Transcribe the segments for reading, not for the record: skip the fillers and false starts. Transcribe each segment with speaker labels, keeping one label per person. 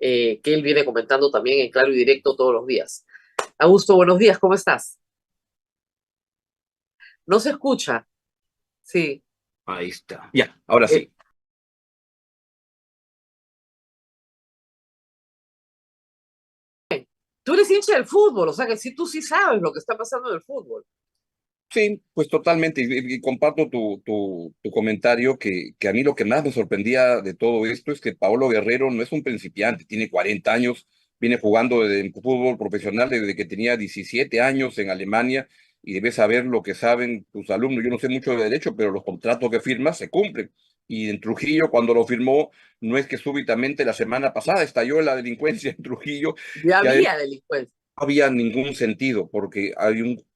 Speaker 1: que él viene comentando también en Claro y Directo todos los días. Augusto, buenos días, ¿cómo estás? No se escucha, sí.
Speaker 2: Ahí está. Ya, ahora
Speaker 1: Eh,
Speaker 2: sí.
Speaker 1: Tú eres hincha del fútbol, o sea que sí, tú sí sabes lo que está pasando en el fútbol.
Speaker 2: Sí, pues totalmente. Y comparto tu comentario que a mí lo que más me sorprendía de todo esto es que Paolo Guerrero no es un principiante, tiene 40 años, viene jugando en fútbol profesional desde que tenía 17 años en Alemania y debes saber lo que saben tus alumnos. Yo no sé mucho de derecho, pero los contratos que firmas se cumplen. Y en Trujillo, cuando lo firmó, no es que súbitamente la semana pasada estalló la delincuencia en Trujillo.
Speaker 1: Ya
Speaker 2: Y además
Speaker 1: había delincuencia.
Speaker 2: no había ningún sentido, porque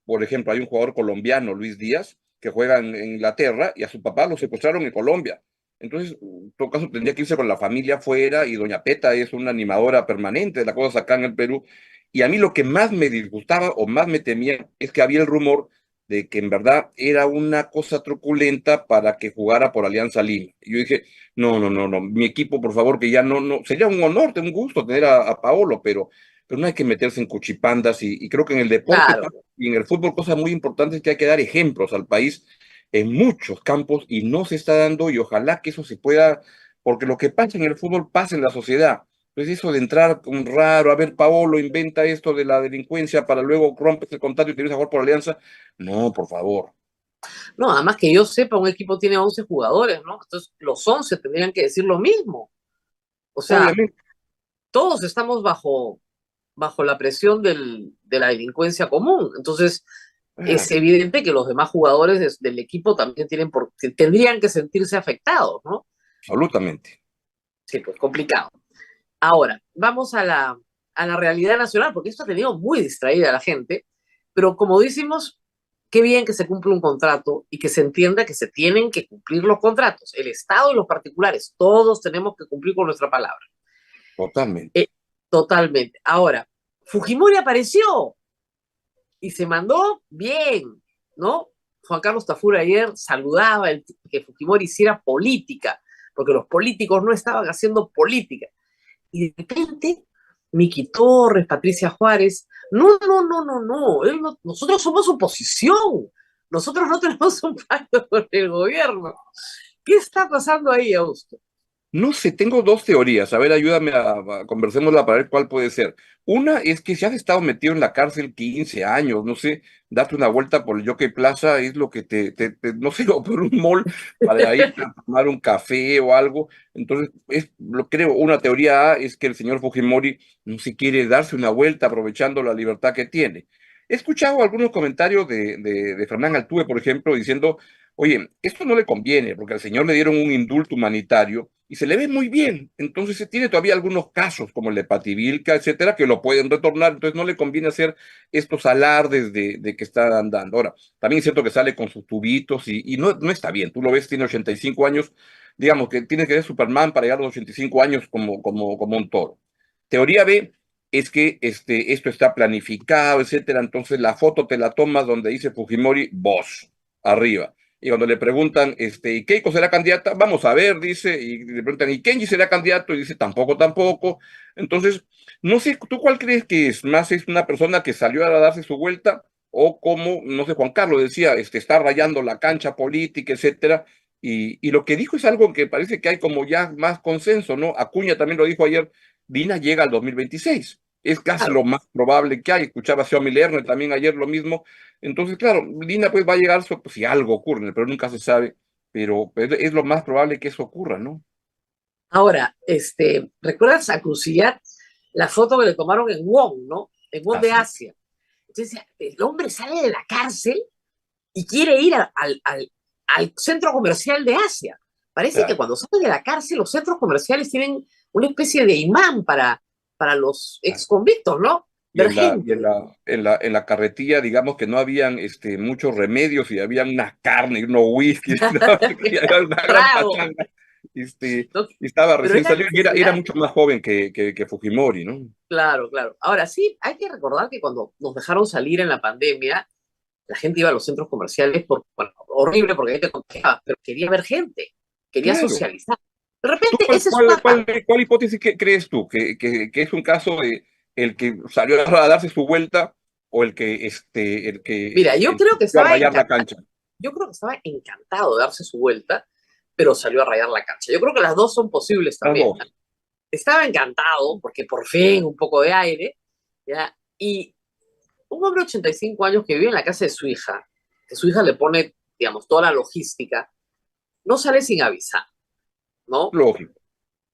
Speaker 2: por ejemplo, hay un jugador colombiano, Luis Díaz, que juega en Inglaterra y a su papá lo secuestraron en Colombia. Entonces, en todo caso, tendría que irse con la familia afuera y Doña Peta es una animadora permanente de las cosas acá en el Perú. Y a mí lo que más me disgustaba o más me temía es que había el rumor de que en verdad era una cosa truculenta para que jugara por Alianza Lima. Y yo dije, no, no, no, no, mi equipo, por favor, que ya no, no, sería un honor, un gusto tener a Paolo, pero no hay que meterse en cuchipandas y creo que en el deporte
Speaker 1: Claro.
Speaker 2: y en el fútbol cosas muy importantes que hay que dar ejemplos al país en muchos campos y no se está dando y ojalá que eso se pueda, porque lo que pasa en el fútbol pasa en la sociedad. Entonces eso de entrar un raro, a ver, Paolo inventa esto de la delincuencia para luego rompes el contacto y te vienes a jugar por Alianza. No, por favor.
Speaker 1: No, además que yo sepa, un equipo tiene 11 jugadores, ¿no? Entonces, los 11 tendrían que decir lo mismo. O sea,
Speaker 2: Obviamente.
Speaker 1: todos estamos bajo la presión de la delincuencia común. Entonces, es
Speaker 2: Claro,
Speaker 1: evidente que los demás jugadores del equipo también tendrían que sentirse afectados, ¿no?
Speaker 2: absolutamente.
Speaker 1: Sí, pues complicado. Ahora, vamos a la realidad nacional, porque esto ha tenido muy distraída a la gente, pero como decimos, qué bien que se cumple un contrato y que se entienda que se tienen que cumplir los contratos. El Estado y los particulares, todos tenemos que cumplir con nuestra palabra.
Speaker 2: Totalmente.
Speaker 1: Eh, Totalmente. Ahora, Fujimori apareció y se mandó bien, ¿no? Juan Carlos Tafur ayer saludaba que Fujimori hiciera política, porque los políticos no estaban haciendo política. Y de repente, Miki Torres, Patricia Juárez, no, no, no, no, no, nosotros somos oposición, nosotros no tenemos un pacto con el gobierno. ¿Qué está pasando ahí, Augusto?
Speaker 2: No sé, tengo dos teorías. A ver, ayúdame conversémosla para ver cuál puede ser. Una es que si has estado metido en la cárcel 15 años, no sé, date una vuelta por el Jockey Plaza, es lo que no sé, o por un mall para ir a tomar un café o algo. Entonces, lo creo, una teoría A es que el señor Fujimori no se quiere darse una vuelta aprovechando la libertad que tiene. He escuchado algunos comentarios de Fernán Altúe, por ejemplo, diciendo, oye, esto no le conviene porque al señor le dieron un indulto humanitario y se le ve muy bien. Entonces se tiene todavía algunos casos como el de Pativilca, etcétera, que lo pueden retornar. Entonces no le conviene hacer estos alardes de que está andando. Ahora, también es cierto que sale con sus tubitos y no, no está bien. Tú lo ves, tiene 85 años. Digamos que tiene que ser Superman para llegar a los 85 años como un toro. Teoría B es que esto está planificado, etcétera. Entonces la foto te la tomas donde dice Fujimori, vos, arriba. Y cuando le preguntan, ¿y Keiko será candidata? Vamos a ver, dice, y le preguntan, ¿y Kenji será candidato? Y dice, tampoco, tampoco. Entonces, no sé, ¿tú cuál crees que es? ¿Más es una persona que salió a darse su vuelta? O como, no sé, Juan Carlos decía, está rayando la cancha política, etcétera. Y lo que dijo es algo que parece que hay como ya más consenso, ¿no? Acuña también lo dijo ayer, Dina llega al 2026. Es casi
Speaker 1: Claro.
Speaker 2: lo más probable que hay. Escuchaba a Xiaomi Lerner también ayer lo mismo. Entonces, claro, Lina pues va a llegar pues, si algo ocurre, pero nunca se sabe, pero es lo más probable que eso ocurra, ¿no?
Speaker 1: Ahora, ¿recuerdas a Crucillat la foto que le tomaron en Wong, ¿no? En Wong de
Speaker 2: Así.
Speaker 1: Asia. Entonces, el hombre sale de la cárcel y quiere ir al centro comercial de Asia. Parece que
Speaker 2: Claro.
Speaker 1: cuando salen de la cárcel, los centros comerciales tienen una especie de imán para los ex convictos, ¿no?
Speaker 2: Y
Speaker 1: Ver gente.
Speaker 2: en la carretilla, digamos que no habían muchos remedios y habían una carne y unos whisky, ¿no? Y había una gran
Speaker 1: Trago.
Speaker 2: pachanga. Este,
Speaker 1: ¿No?
Speaker 2: y estaba
Speaker 1: Pero
Speaker 2: recién
Speaker 1: era
Speaker 2: salido y era
Speaker 1: necesidad.
Speaker 2: mucho más joven que Fujimori, ¿no?
Speaker 1: Claro, claro. Ahora sí, hay que recordar que cuando nos dejaron salir en la pandemia, la gente iba a los centros comerciales por, bueno, horrible porque ahí te contagiabas, pero quería ver gente, quería
Speaker 2: Claro.
Speaker 1: socializar. De
Speaker 2: ¿Tú
Speaker 1: repente, esa es una
Speaker 2: cuál hipótesis crees tú? ¿Que es un caso de el que salió a darse su vuelta o
Speaker 1: Mira, yo
Speaker 2: el que
Speaker 1: creo que
Speaker 2: fue a
Speaker 1: estaba
Speaker 2: rayar la
Speaker 1: encantado.
Speaker 2: cancha?
Speaker 1: Yo creo que estaba encantado de darse su vuelta, pero salió a rayar la cancha. Yo creo que las dos son posibles
Speaker 2: Las
Speaker 1: también.
Speaker 2: dos.
Speaker 1: Estaba encantado porque por fin un poco de aire, ¿ya? Y un hombre de 85 años que vive en la casa de su hija, que su hija le pone, digamos, toda la logística, no sale sin avisar, ¿no?
Speaker 2: Lógico.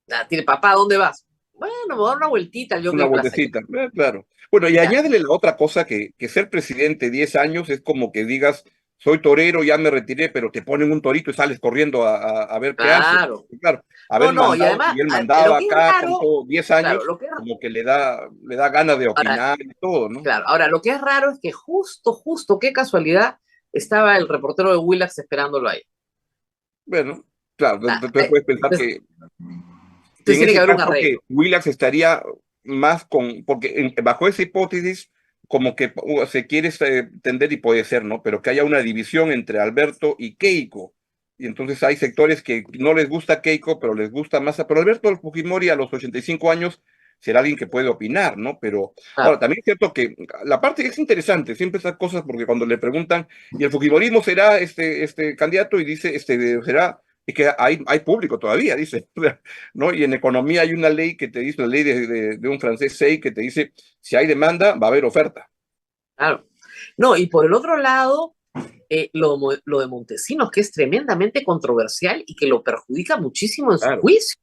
Speaker 1: Ya, tiene, papá, ¿dónde vas? Bueno, me voy a dar una vueltita al
Speaker 2: Una
Speaker 1: Jockey Plaza.
Speaker 2: vueltecita, claro. Bueno, y
Speaker 1: Ya,
Speaker 2: añádele la otra cosa que ser presidente 10 años es como que digas, soy torero, ya me retiré, pero te ponen un torito y sales corriendo a ver qué hace.
Speaker 1: claro.
Speaker 2: Claro,
Speaker 1: No,
Speaker 2: haber
Speaker 1: no, y
Speaker 2: mandado,
Speaker 1: además,
Speaker 2: y él
Speaker 1: lo
Speaker 2: mandaba
Speaker 1: que es
Speaker 2: acá con
Speaker 1: raro,
Speaker 2: todo 10
Speaker 1: claro,
Speaker 2: años,
Speaker 1: lo que es,
Speaker 2: como que le da ganas de
Speaker 1: ahora,
Speaker 2: opinar y todo, ¿no?
Speaker 1: claro, ahora, lo que es raro es que justo, qué casualidad, estaba el reportero de Willax esperándolo ahí.
Speaker 2: Bueno, claro,
Speaker 1: Ah,
Speaker 2: entonces puedes pensar
Speaker 1: entonces,
Speaker 2: que
Speaker 1: entonces
Speaker 2: en
Speaker 1: tiene que
Speaker 2: ese
Speaker 1: haber un
Speaker 2: caso que
Speaker 1: arreglo.
Speaker 2: Willax estaría más porque bajo esa hipótesis, como que se quiere tender y puede ser, ¿no? Pero que haya una división entre Alberto y Keiko. Y entonces hay sectores que no les gusta Keiko, pero les gusta más. Pero Alberto Fujimori a los 85 años será alguien que puede opinar, ¿no? Pero ahora,
Speaker 1: Claro,
Speaker 2: también es cierto que la parte es interesante, siempre esas cosas, porque cuando le preguntan, ¿y el Fujimorismo será este candidato? Y dice, será, es que hay público todavía, dice. ¿No? Y en economía hay una ley que te dice, la ley de un francés 6 que te dice, si hay demanda, va a haber oferta.
Speaker 1: claro. No, y por el otro lado, lo de Montesinos, que es tremendamente controversial y que lo perjudica muchísimo en su
Speaker 2: Claro.
Speaker 1: juicio,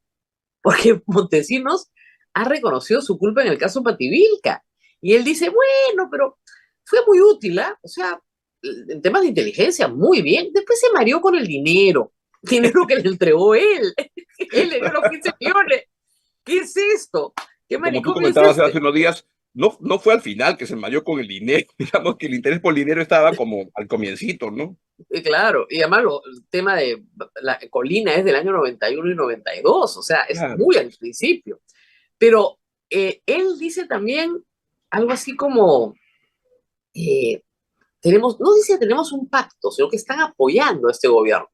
Speaker 1: porque Montesinos ha reconocido su culpa en el caso Pativilca. Y él dice, bueno, pero fue muy útil, ¿ah? O sea, en temas de inteligencia, muy bien. Después se mareó con el dinero, dinero que le entregó él. Él le dio los 15 millones. ¿Qué es esto? ¿Qué
Speaker 2: Como tú
Speaker 1: manicomio es
Speaker 2: comentabas hace
Speaker 1: este?
Speaker 2: unos días, no fue al final que se mayor con el dinero, digamos que el interés por el dinero estaba como al comiencito, ¿no?
Speaker 1: Claro, y además el tema de la Colina es del año 91 y 92, o sea, es
Speaker 2: Claro.
Speaker 1: muy al principio. Pero él dice también algo así como, eh, no dice tenemos un pacto, sino que están apoyando a este gobierno.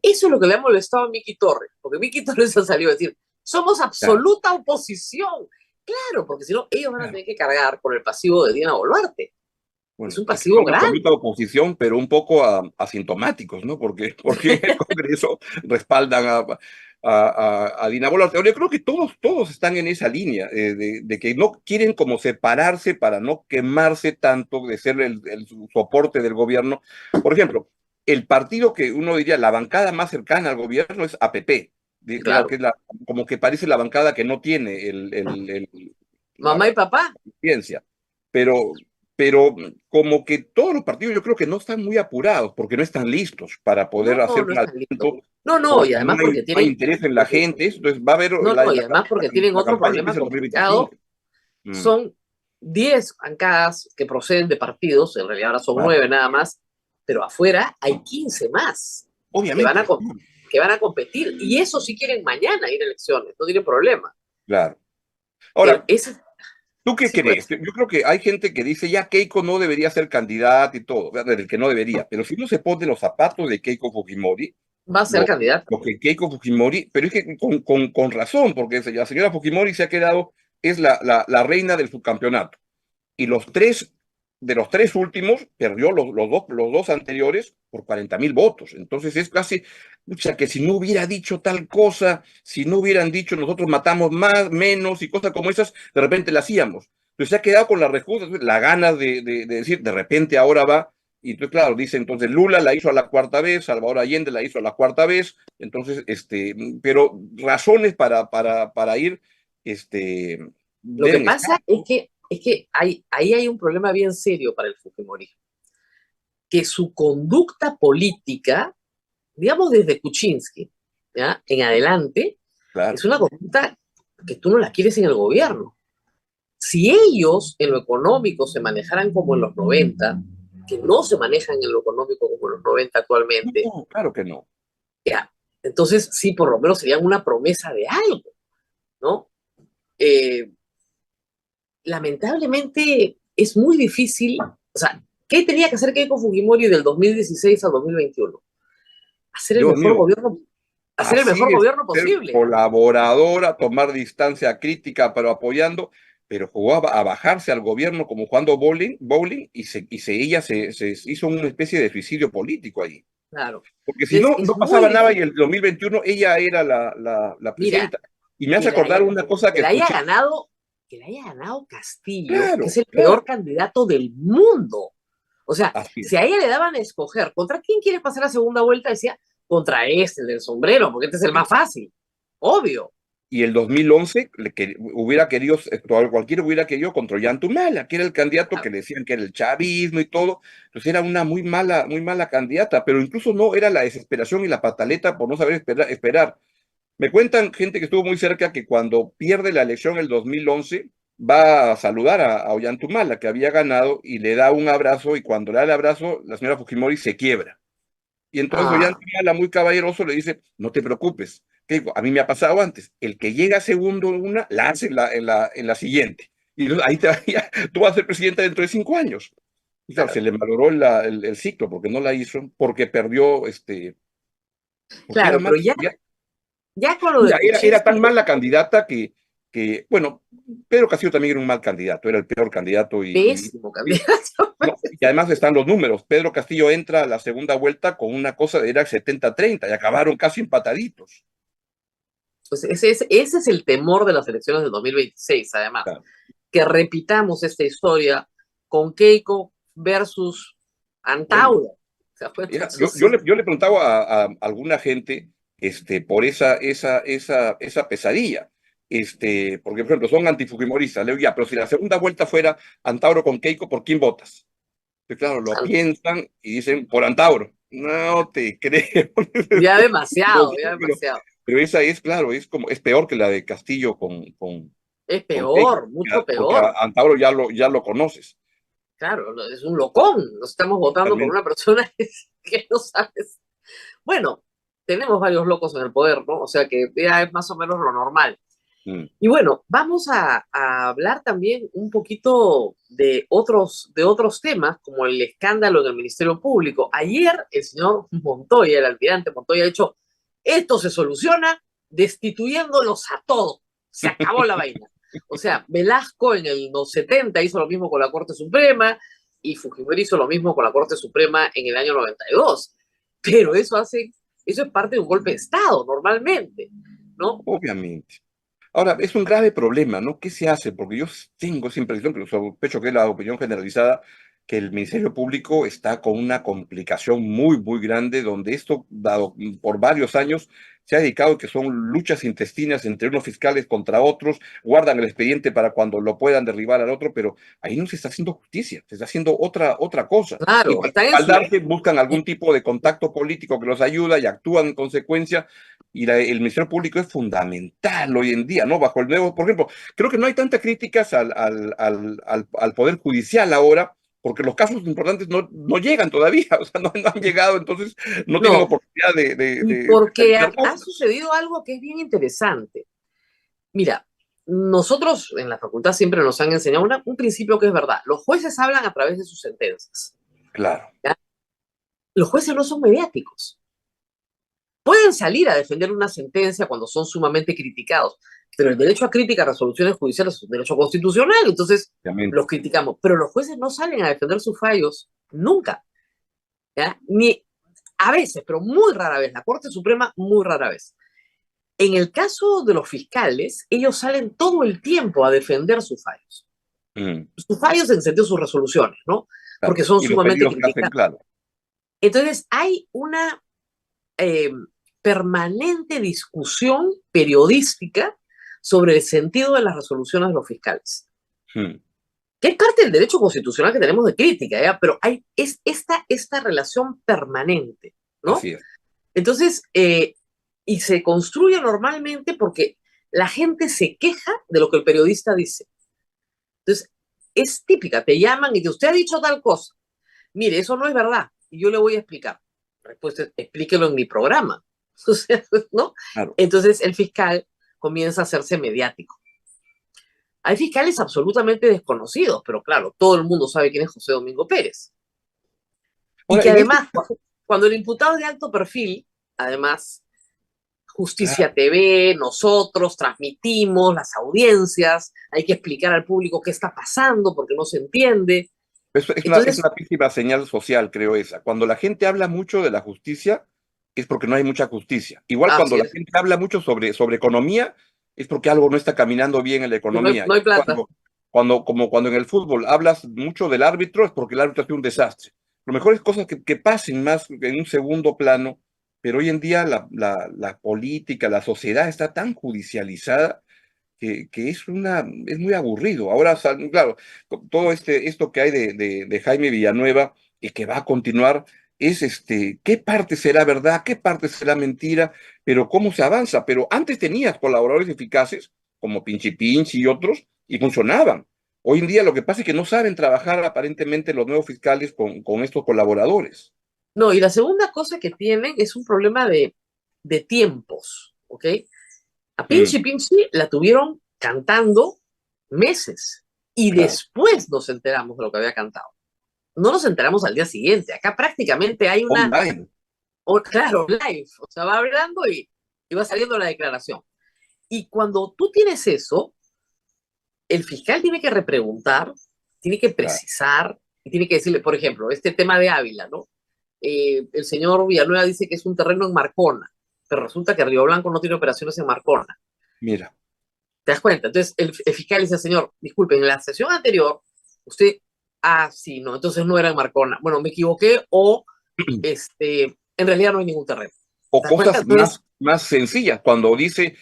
Speaker 1: Eso es lo que le ha molestado a Miki Torres, porque Miki Torres ha salido a decir, somos
Speaker 2: Claro,
Speaker 1: absoluta oposición. Claro, porque si no, ellos van a
Speaker 2: claro.
Speaker 1: tener que cargar con el pasivo de Diana Boluarte. Es
Speaker 2: Bueno,
Speaker 1: un
Speaker 2: es que
Speaker 1: pasivo
Speaker 2: son
Speaker 1: grande.
Speaker 2: absoluta oposición, pero un poco asintomáticos, ¿no? Porque en el Congreso respaldan a Dina Boluarte. Ahora, yo creo que todos están en esa línea, de que no quieren como separarse para no quemarse tanto de ser el soporte del gobierno. Por ejemplo, el partido que uno diría la bancada más cercana al gobierno es APP, que
Speaker 1: Claro,
Speaker 2: es como que parece la bancada que no tiene la
Speaker 1: mamá y papá.
Speaker 2: ciencia. Pero, pero como que todos los partidos yo creo que no están muy apurados porque no están listos para poder
Speaker 1: No,
Speaker 2: hacer
Speaker 1: no
Speaker 2: un
Speaker 1: es tan listo.
Speaker 2: adelanto,
Speaker 1: No, no, y
Speaker 2: porque
Speaker 1: además porque
Speaker 2: no hay
Speaker 1: tienen,
Speaker 2: interés en la
Speaker 1: porque,
Speaker 2: gente. Entonces va a haber
Speaker 1: no, no, y además porque tienen
Speaker 2: la
Speaker 1: otro
Speaker 2: campaña
Speaker 1: problema
Speaker 2: empieza en
Speaker 1: complicado.
Speaker 2: 2025. Mm,
Speaker 1: Son 10 bancadas que proceden de partidos, en realidad ahora son
Speaker 2: claro,
Speaker 1: 9 nada más, pero afuera hay 15 más que van a,
Speaker 2: obviamente,
Speaker 1: que van a competir. Y eso sí quieren mañana ir a elecciones, no tienen problema.
Speaker 2: claro.
Speaker 1: Pero
Speaker 2: Ahora,
Speaker 1: ese,
Speaker 2: ¿tú qué
Speaker 1: sí,
Speaker 2: crees?
Speaker 1: pues,
Speaker 2: Yo creo que hay gente que dice ya Keiko no debería ser candidata y todo, ¿verdad? El que no debería, pero si uno se pone los zapatos de Keiko Fujimori,
Speaker 1: va a ser
Speaker 2: lo,
Speaker 1: candidata.
Speaker 2: lo que Keiko Fujimori, pero es que con razón, porque la señora Fujimori se ha quedado, es la reina del subcampeonato. Y de los tres últimos, perdió los dos anteriores por 40.000 votos. Entonces es casi, mucha que si no hubiera dicho tal cosa, si no hubieran dicho nosotros matamos más, menos y cosas como esas, de repente la hacíamos. Entonces se ha quedado con la respuesta, la gana de decir, de repente ahora va. Y entonces, claro, dice entonces Lula la hizo a la cuarta vez, Salvador Allende la hizo a la cuarta vez, entonces, pero razones para ir, este,
Speaker 1: Lo que
Speaker 2: deben estar.
Speaker 1: pasa es que ahí hay un problema bien serio para el Fujimorismo, que su conducta política, digamos desde Kuczynski, ¿ya? En adelante,
Speaker 2: Claro.
Speaker 1: es una conducta que tú no la quieres en el gobierno. Si ellos en lo económico se manejaran como en los 90, que no se manejan en lo económico como en los 90 actualmente,
Speaker 2: No, claro que no.
Speaker 1: ya, entonces sí, por lo menos serían una promesa de algo, ¿no? Eh, Lamentablemente es muy difícil, o sea, ¿qué tenía que hacer Keiko Fujimori del 2016 al 2021? Hacer el
Speaker 2: Dios
Speaker 1: mejor
Speaker 2: mío,
Speaker 1: gobierno, hacer el
Speaker 2: Así
Speaker 1: mejor
Speaker 2: es,
Speaker 1: gobierno
Speaker 2: ser
Speaker 1: posible.
Speaker 2: colaboradora, tomar distancia crítica, pero apoyando, pero jugó a bajarse al gobierno como jugando bowling ella se hizo una especie de suicidio político ahí.
Speaker 1: Claro.
Speaker 2: Porque si
Speaker 1: Entonces,
Speaker 2: no,
Speaker 1: es
Speaker 2: no
Speaker 1: muy
Speaker 2: pasaba nada y
Speaker 1: difícil.
Speaker 2: el 2021 ella era la
Speaker 1: Mira,
Speaker 2: presidenta. Y me hace
Speaker 1: que la
Speaker 2: acordar
Speaker 1: haya,
Speaker 2: una cosa
Speaker 1: que
Speaker 2: que
Speaker 1: la haya
Speaker 2: escuché.
Speaker 1: ganado, que la haya ganado Castillo, que es
Speaker 2: Claro,
Speaker 1: el
Speaker 2: claro,
Speaker 1: peor candidato del mundo. O sea,
Speaker 2: así
Speaker 1: si a
Speaker 2: es.
Speaker 1: ella le daban a escoger contra quién quieres pasar la segunda vuelta, decía contra este, el del sombrero, porque este es el más fácil. Obvio.
Speaker 2: Y el 2011 hubiera querido, cualquiera hubiera querido contra Ollantumala, que era el candidato que le decían que era el chavismo y todo. Entonces era una muy mala candidata, pero incluso no era la desesperación y la pataleta por no saber esperar. Me cuentan gente que estuvo muy cerca que cuando pierde la elección el 2011 va a saludar a Ollantumala, que había ganado, y le da un abrazo, y cuando le da el abrazo, la señora Fujimori se quiebra. Y entonces
Speaker 1: Ah,
Speaker 2: Ollantumala, muy caballeroso, le dice, no te preocupes, que a mí me ha pasado antes, el que llega segundo en una, la hace en la siguiente. Y entonces ahí tú vas a ser presidenta dentro de 5 años. Y claro, se
Speaker 1: claro.
Speaker 2: le malogró el ciclo porque no la hizo, porque perdió, porque era
Speaker 1: Claro, pero
Speaker 2: mal.
Speaker 1: ya con lo
Speaker 2: Mira,
Speaker 1: de
Speaker 2: era tan
Speaker 1: Kuczynski,
Speaker 2: mala candidata bueno, Pedro Castillo también era un mal candidato, era el peor candidato
Speaker 1: pésimo candidato.
Speaker 2: no, y además están los números. Pedro Castillo entra a la segunda vuelta con una cosa, era 70-30 y acabaron casi empataditos.
Speaker 1: Pues ese es el temor de las elecciones del 2026, además.
Speaker 2: Claro.
Speaker 1: Que repitamos esta historia con Keiko versus
Speaker 2: Bueno,
Speaker 1: Antauro. ¿Se da cuenta? Entonces,
Speaker 2: yo le preguntaba a alguna gente por esa pesadilla. Porque, por ejemplo, son antifujimoristas. Le digo, ya, pero si la segunda vuelta fuera Antauro con Keiko, ¿por quién votas? Y claro, lo piensan y dicen, por Antauro. No te creo.
Speaker 1: ya
Speaker 2: No
Speaker 1: demasiado,
Speaker 2: sé,
Speaker 1: ya demasiado.
Speaker 2: pero esa es, claro, es peor que la de Castillo
Speaker 1: Es
Speaker 2: con Keiko,
Speaker 1: peor, mucho
Speaker 2: porque a
Speaker 1: peor.
Speaker 2: Antauro ya lo conoces.
Speaker 1: Claro, es un locón. Nos estamos votando por
Speaker 2: Totalmente.
Speaker 1: una persona que no sabes. Bueno, tenemos varios locos en el poder, ¿no? O sea que ya es más o menos lo normal.
Speaker 2: Mm.
Speaker 1: Y bueno, vamos a hablar también un poquito de otros temas, como el escándalo en el Ministerio Público. Ayer el señor Montoya, el almirante Montoya, ha dicho, esto se soluciona destituyéndolos a todos. Se acabó la vaina. O sea, Velasco en los 70 hizo lo mismo con la Corte Suprema y Fujimori hizo lo mismo con la Corte Suprema en el año 92. Pero eso es parte de un golpe de Estado, normalmente, ¿no?
Speaker 2: Obviamente. Ahora, es un grave problema, ¿no? ¿Qué se hace? Porque yo tengo esa impresión, pero sospecho que es la opinión generalizada, que el Ministerio Público está con una complicación muy grande, donde esto, dado por varios años, se ha dedicado que son luchas intestinas entre unos fiscales contra otros, guardan el expediente para cuando lo puedan derribar al otro, pero ahí no se está haciendo justicia, se está haciendo otra cosa. Y
Speaker 1: Claro,
Speaker 2: para
Speaker 1: están en su...
Speaker 2: respaldarse buscan algún tipo de contacto político que los ayuda y actúan en consecuencia y el Ministerio Público es fundamental hoy en día, ¿no? Bajo el nuevo, por ejemplo, creo que no hay tantas críticas al Poder Judicial ahora, porque los casos importantes no llegan todavía, o sea, no han llegado, entonces no tienen
Speaker 1: No,
Speaker 2: oportunidad
Speaker 1: y
Speaker 2: de
Speaker 1: porque
Speaker 2: realizar
Speaker 1: ha
Speaker 2: cosas.
Speaker 1: sucedido algo que es bien interesante. Mira, nosotros en la facultad siempre nos han enseñado un principio que es verdad. Los jueces hablan a través de sus sentencias.
Speaker 2: Claro.
Speaker 1: ¿Ya? Los jueces no son mediáticos. Pueden salir a defender una sentencia cuando son sumamente criticados, pero el derecho a crítica a resoluciones judiciales es un derecho constitucional, entonces
Speaker 2: Obviamente.
Speaker 1: los criticamos. Pero los jueces no salen a defender sus fallos nunca. ¿Ya? Ni a veces, pero muy rara vez. La Corte Suprema, muy rara vez. En el caso de los fiscales, ellos salen todo el tiempo a defender sus fallos.
Speaker 2: Mm,
Speaker 1: Sus fallos en sentido de sus resoluciones, ¿no?
Speaker 2: claro.
Speaker 1: Porque son
Speaker 2: Y los
Speaker 1: sumamente
Speaker 2: pedidos que hacen,
Speaker 1: criticados.
Speaker 2: claro.
Speaker 1: Entonces, hay una eh, permanente discusión periodística sobre el sentido de las resoluciones de los fiscales,
Speaker 2: Mm,
Speaker 1: que es parte del derecho constitucional que tenemos de crítica, ¿ya? Pero es esta relación permanente, ¿no?
Speaker 2: así es.
Speaker 1: Entonces, y se construye normalmente porque la gente se queja de lo que el periodista dice. Entonces, es típica, te llaman y te usted ha dicho tal cosa. Mire, eso no es verdad. Y yo le voy a explicar. La respuesta es, explíquelo en mi programa. O sea, ¿no?
Speaker 2: Claro.
Speaker 1: Entonces, el fiscal comienza a hacerse mediático. Hay fiscales absolutamente desconocidos, pero claro, todo el mundo sabe quién es José Domingo Pérez. Y
Speaker 2: Ahora,
Speaker 1: que
Speaker 2: en este
Speaker 1: además, cuando el imputado es de alto perfil, además, Justicia TV, nosotros transmitimos las audiencias, hay que explicar al público qué está pasando porque no se entiende.
Speaker 2: Eso es
Speaker 1: Entonces,
Speaker 2: una pésima señal social, creo esa. Cuando la gente habla mucho de la justicia, es porque no hay mucha justicia. Igual cuando
Speaker 1: así
Speaker 2: la
Speaker 1: es,
Speaker 2: gente habla mucho sobre economía, es porque algo no está caminando bien en la
Speaker 1: no hay,
Speaker 2: economía.
Speaker 1: no hay plata.
Speaker 2: Como cuando en el fútbol hablas mucho del árbitro, es porque el árbitro hace un desastre. Lo mejor es cosas que pasen más en un segundo plano, pero hoy en día la política, la sociedad está tan judicializada que es muy aburrido. Ahora, claro, todo esto que hay de Jaime Villanueva y que va a continuar, es qué parte será verdad, qué parte será mentira, pero cómo se avanza. Pero antes tenías colaboradores eficaces, como Pinchi Pinchi y otros, y funcionaban. Hoy en día lo que pasa es que no saben trabajar aparentemente los nuevos fiscales con estos colaboradores.
Speaker 1: No, y la segunda cosa que tienen es un problema de tiempos, ¿ok? A
Speaker 2: Mm,
Speaker 1: Pinchi Pinchi la tuvieron cantando meses y
Speaker 2: claro.
Speaker 1: después nos enteramos de lo que había cantado. No nos enteramos al día siguiente. Acá prácticamente hay una,
Speaker 2: Online.
Speaker 1: claro, live, o sea, va hablando y va saliendo la declaración. Y cuando tú tienes eso, el fiscal tiene que repreguntar, tiene que
Speaker 2: Claro.
Speaker 1: precisar y tiene que decirle, por ejemplo, este tema de Ávila, ¿no? El señor Villanueva dice que es un terreno en Marcona, pero resulta que Río Blanco no tiene operaciones en Marcona.
Speaker 2: Mira.
Speaker 1: ¿Te das cuenta? Entonces el fiscal dice, señor, disculpen, en la sesión anterior, usted, sí, no, entonces no era en Marcona. Bueno, me equivoqué o en realidad no hay ningún terreno.
Speaker 2: O
Speaker 1: ¿Te das cuenta?
Speaker 2: cosas
Speaker 1: Entonces,
Speaker 2: más sencillas, cuando dice,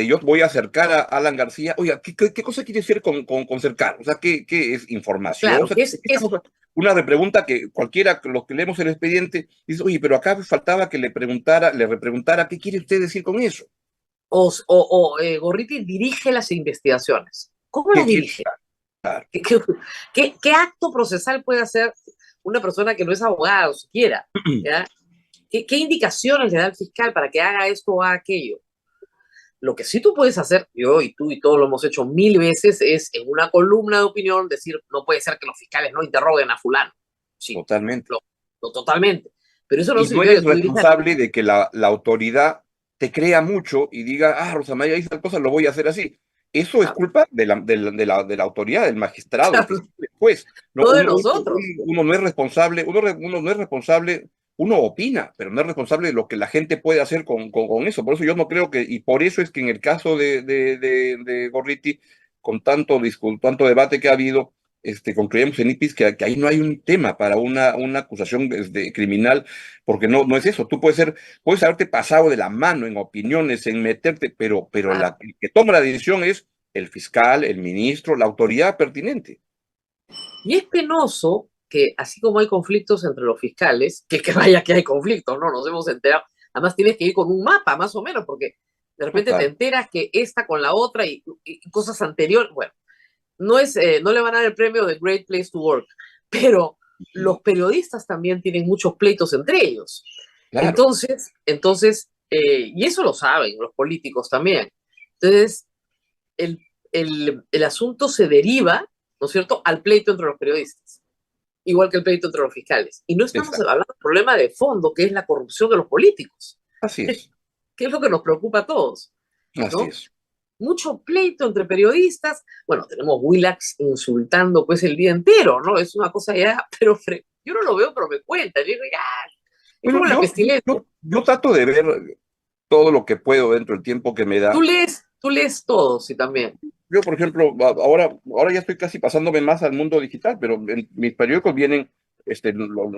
Speaker 2: yo voy a acercar a Alan García, oiga, ¿qué cosa quiere decir con cercar? O sea, ¿qué es información? O
Speaker 1: claro,
Speaker 2: sea, una repregunta que cualquiera, los que leemos el expediente, dice, oye, pero acá faltaba que le repreguntara, ¿qué quiere usted decir con eso?
Speaker 1: Gorriti dirige las investigaciones. ¿Cómo
Speaker 2: ¿Qué
Speaker 1: las
Speaker 2: quiere?
Speaker 1: dirige?
Speaker 2: Claro.
Speaker 1: ¿Qué acto procesal puede hacer una persona que no es abogado siquiera? ¿Ya? ¿Qué indicaciones le da el fiscal para que haga esto o haga aquello? Lo que sí tú puedes hacer, yo y tú y todos lo hemos hecho mil veces, es en una columna de opinión decir, no puede ser que los fiscales no interroguen a fulano. Sí,
Speaker 2: Totalmente.
Speaker 1: totalmente. Pero eso no
Speaker 2: Y no
Speaker 1: significa
Speaker 2: eres
Speaker 1: que tú dirijas.
Speaker 2: responsable de que la autoridad te crea mucho y diga, Rosa María hizo tal cosa, lo voy a hacer así. Eso es
Speaker 1: Claro,
Speaker 2: culpa de la autoridad, del magistrado, del
Speaker 1: claro,
Speaker 2: fiscal, del juez. No,
Speaker 1: no de nosotros.
Speaker 2: uno no es responsable, uno no es responsable, uno opina, pero no es responsable de lo que la gente puede hacer con eso. Por eso yo no creo y por eso es que en el caso de Gorriti, con tanto debate que ha habido, concluimos en IPIS que ahí no hay un tema para una acusación criminal, porque no es eso. Tú puedes haberte pasado de la mano en opiniones, en meterte, pero
Speaker 1: Claro.
Speaker 2: el que toma la decisión es el fiscal, el ministro, la autoridad pertinente.
Speaker 1: Y es penoso que, así como hay conflictos entre los fiscales, que vaya que hay conflictos, ¿no? Nos hemos enterado. Además, tienes que ir con un mapa, más o menos, porque de repente te
Speaker 2: Total.
Speaker 1: enteras que esta con la otra y cosas anteriores. Bueno, no le van a dar el premio de Great Place to Work, pero los periodistas también tienen muchos pleitos entre ellos.
Speaker 2: Claro.
Speaker 1: Y eso lo saben los políticos también. Entonces, el, el asunto se deriva, ¿no es cierto?, al pleito entre los periodistas, igual que el pleito entre los fiscales. Y no estamos
Speaker 2: Exacto.
Speaker 1: hablando del problema de fondo, que es la corrupción de los políticos,
Speaker 2: Así es.
Speaker 1: que es lo que nos preocupa a todos,
Speaker 2: Así
Speaker 1: ¿no?
Speaker 2: es.
Speaker 1: Mucho pleito entre periodistas. Bueno, tenemos Willax insultando pues el día entero, ¿no? Es una cosa ya, pero yo no lo veo, pero me cuenta. Yo digo, ya, es
Speaker 2: Bueno,
Speaker 1: como la pestilencia.
Speaker 2: yo trato de ver todo lo que puedo dentro del tiempo que me da.
Speaker 1: Tú lees todo, sí, también.
Speaker 2: Yo, por ejemplo, ahora ya estoy casi pasándome más al mundo digital, pero en mis periódicos vienen,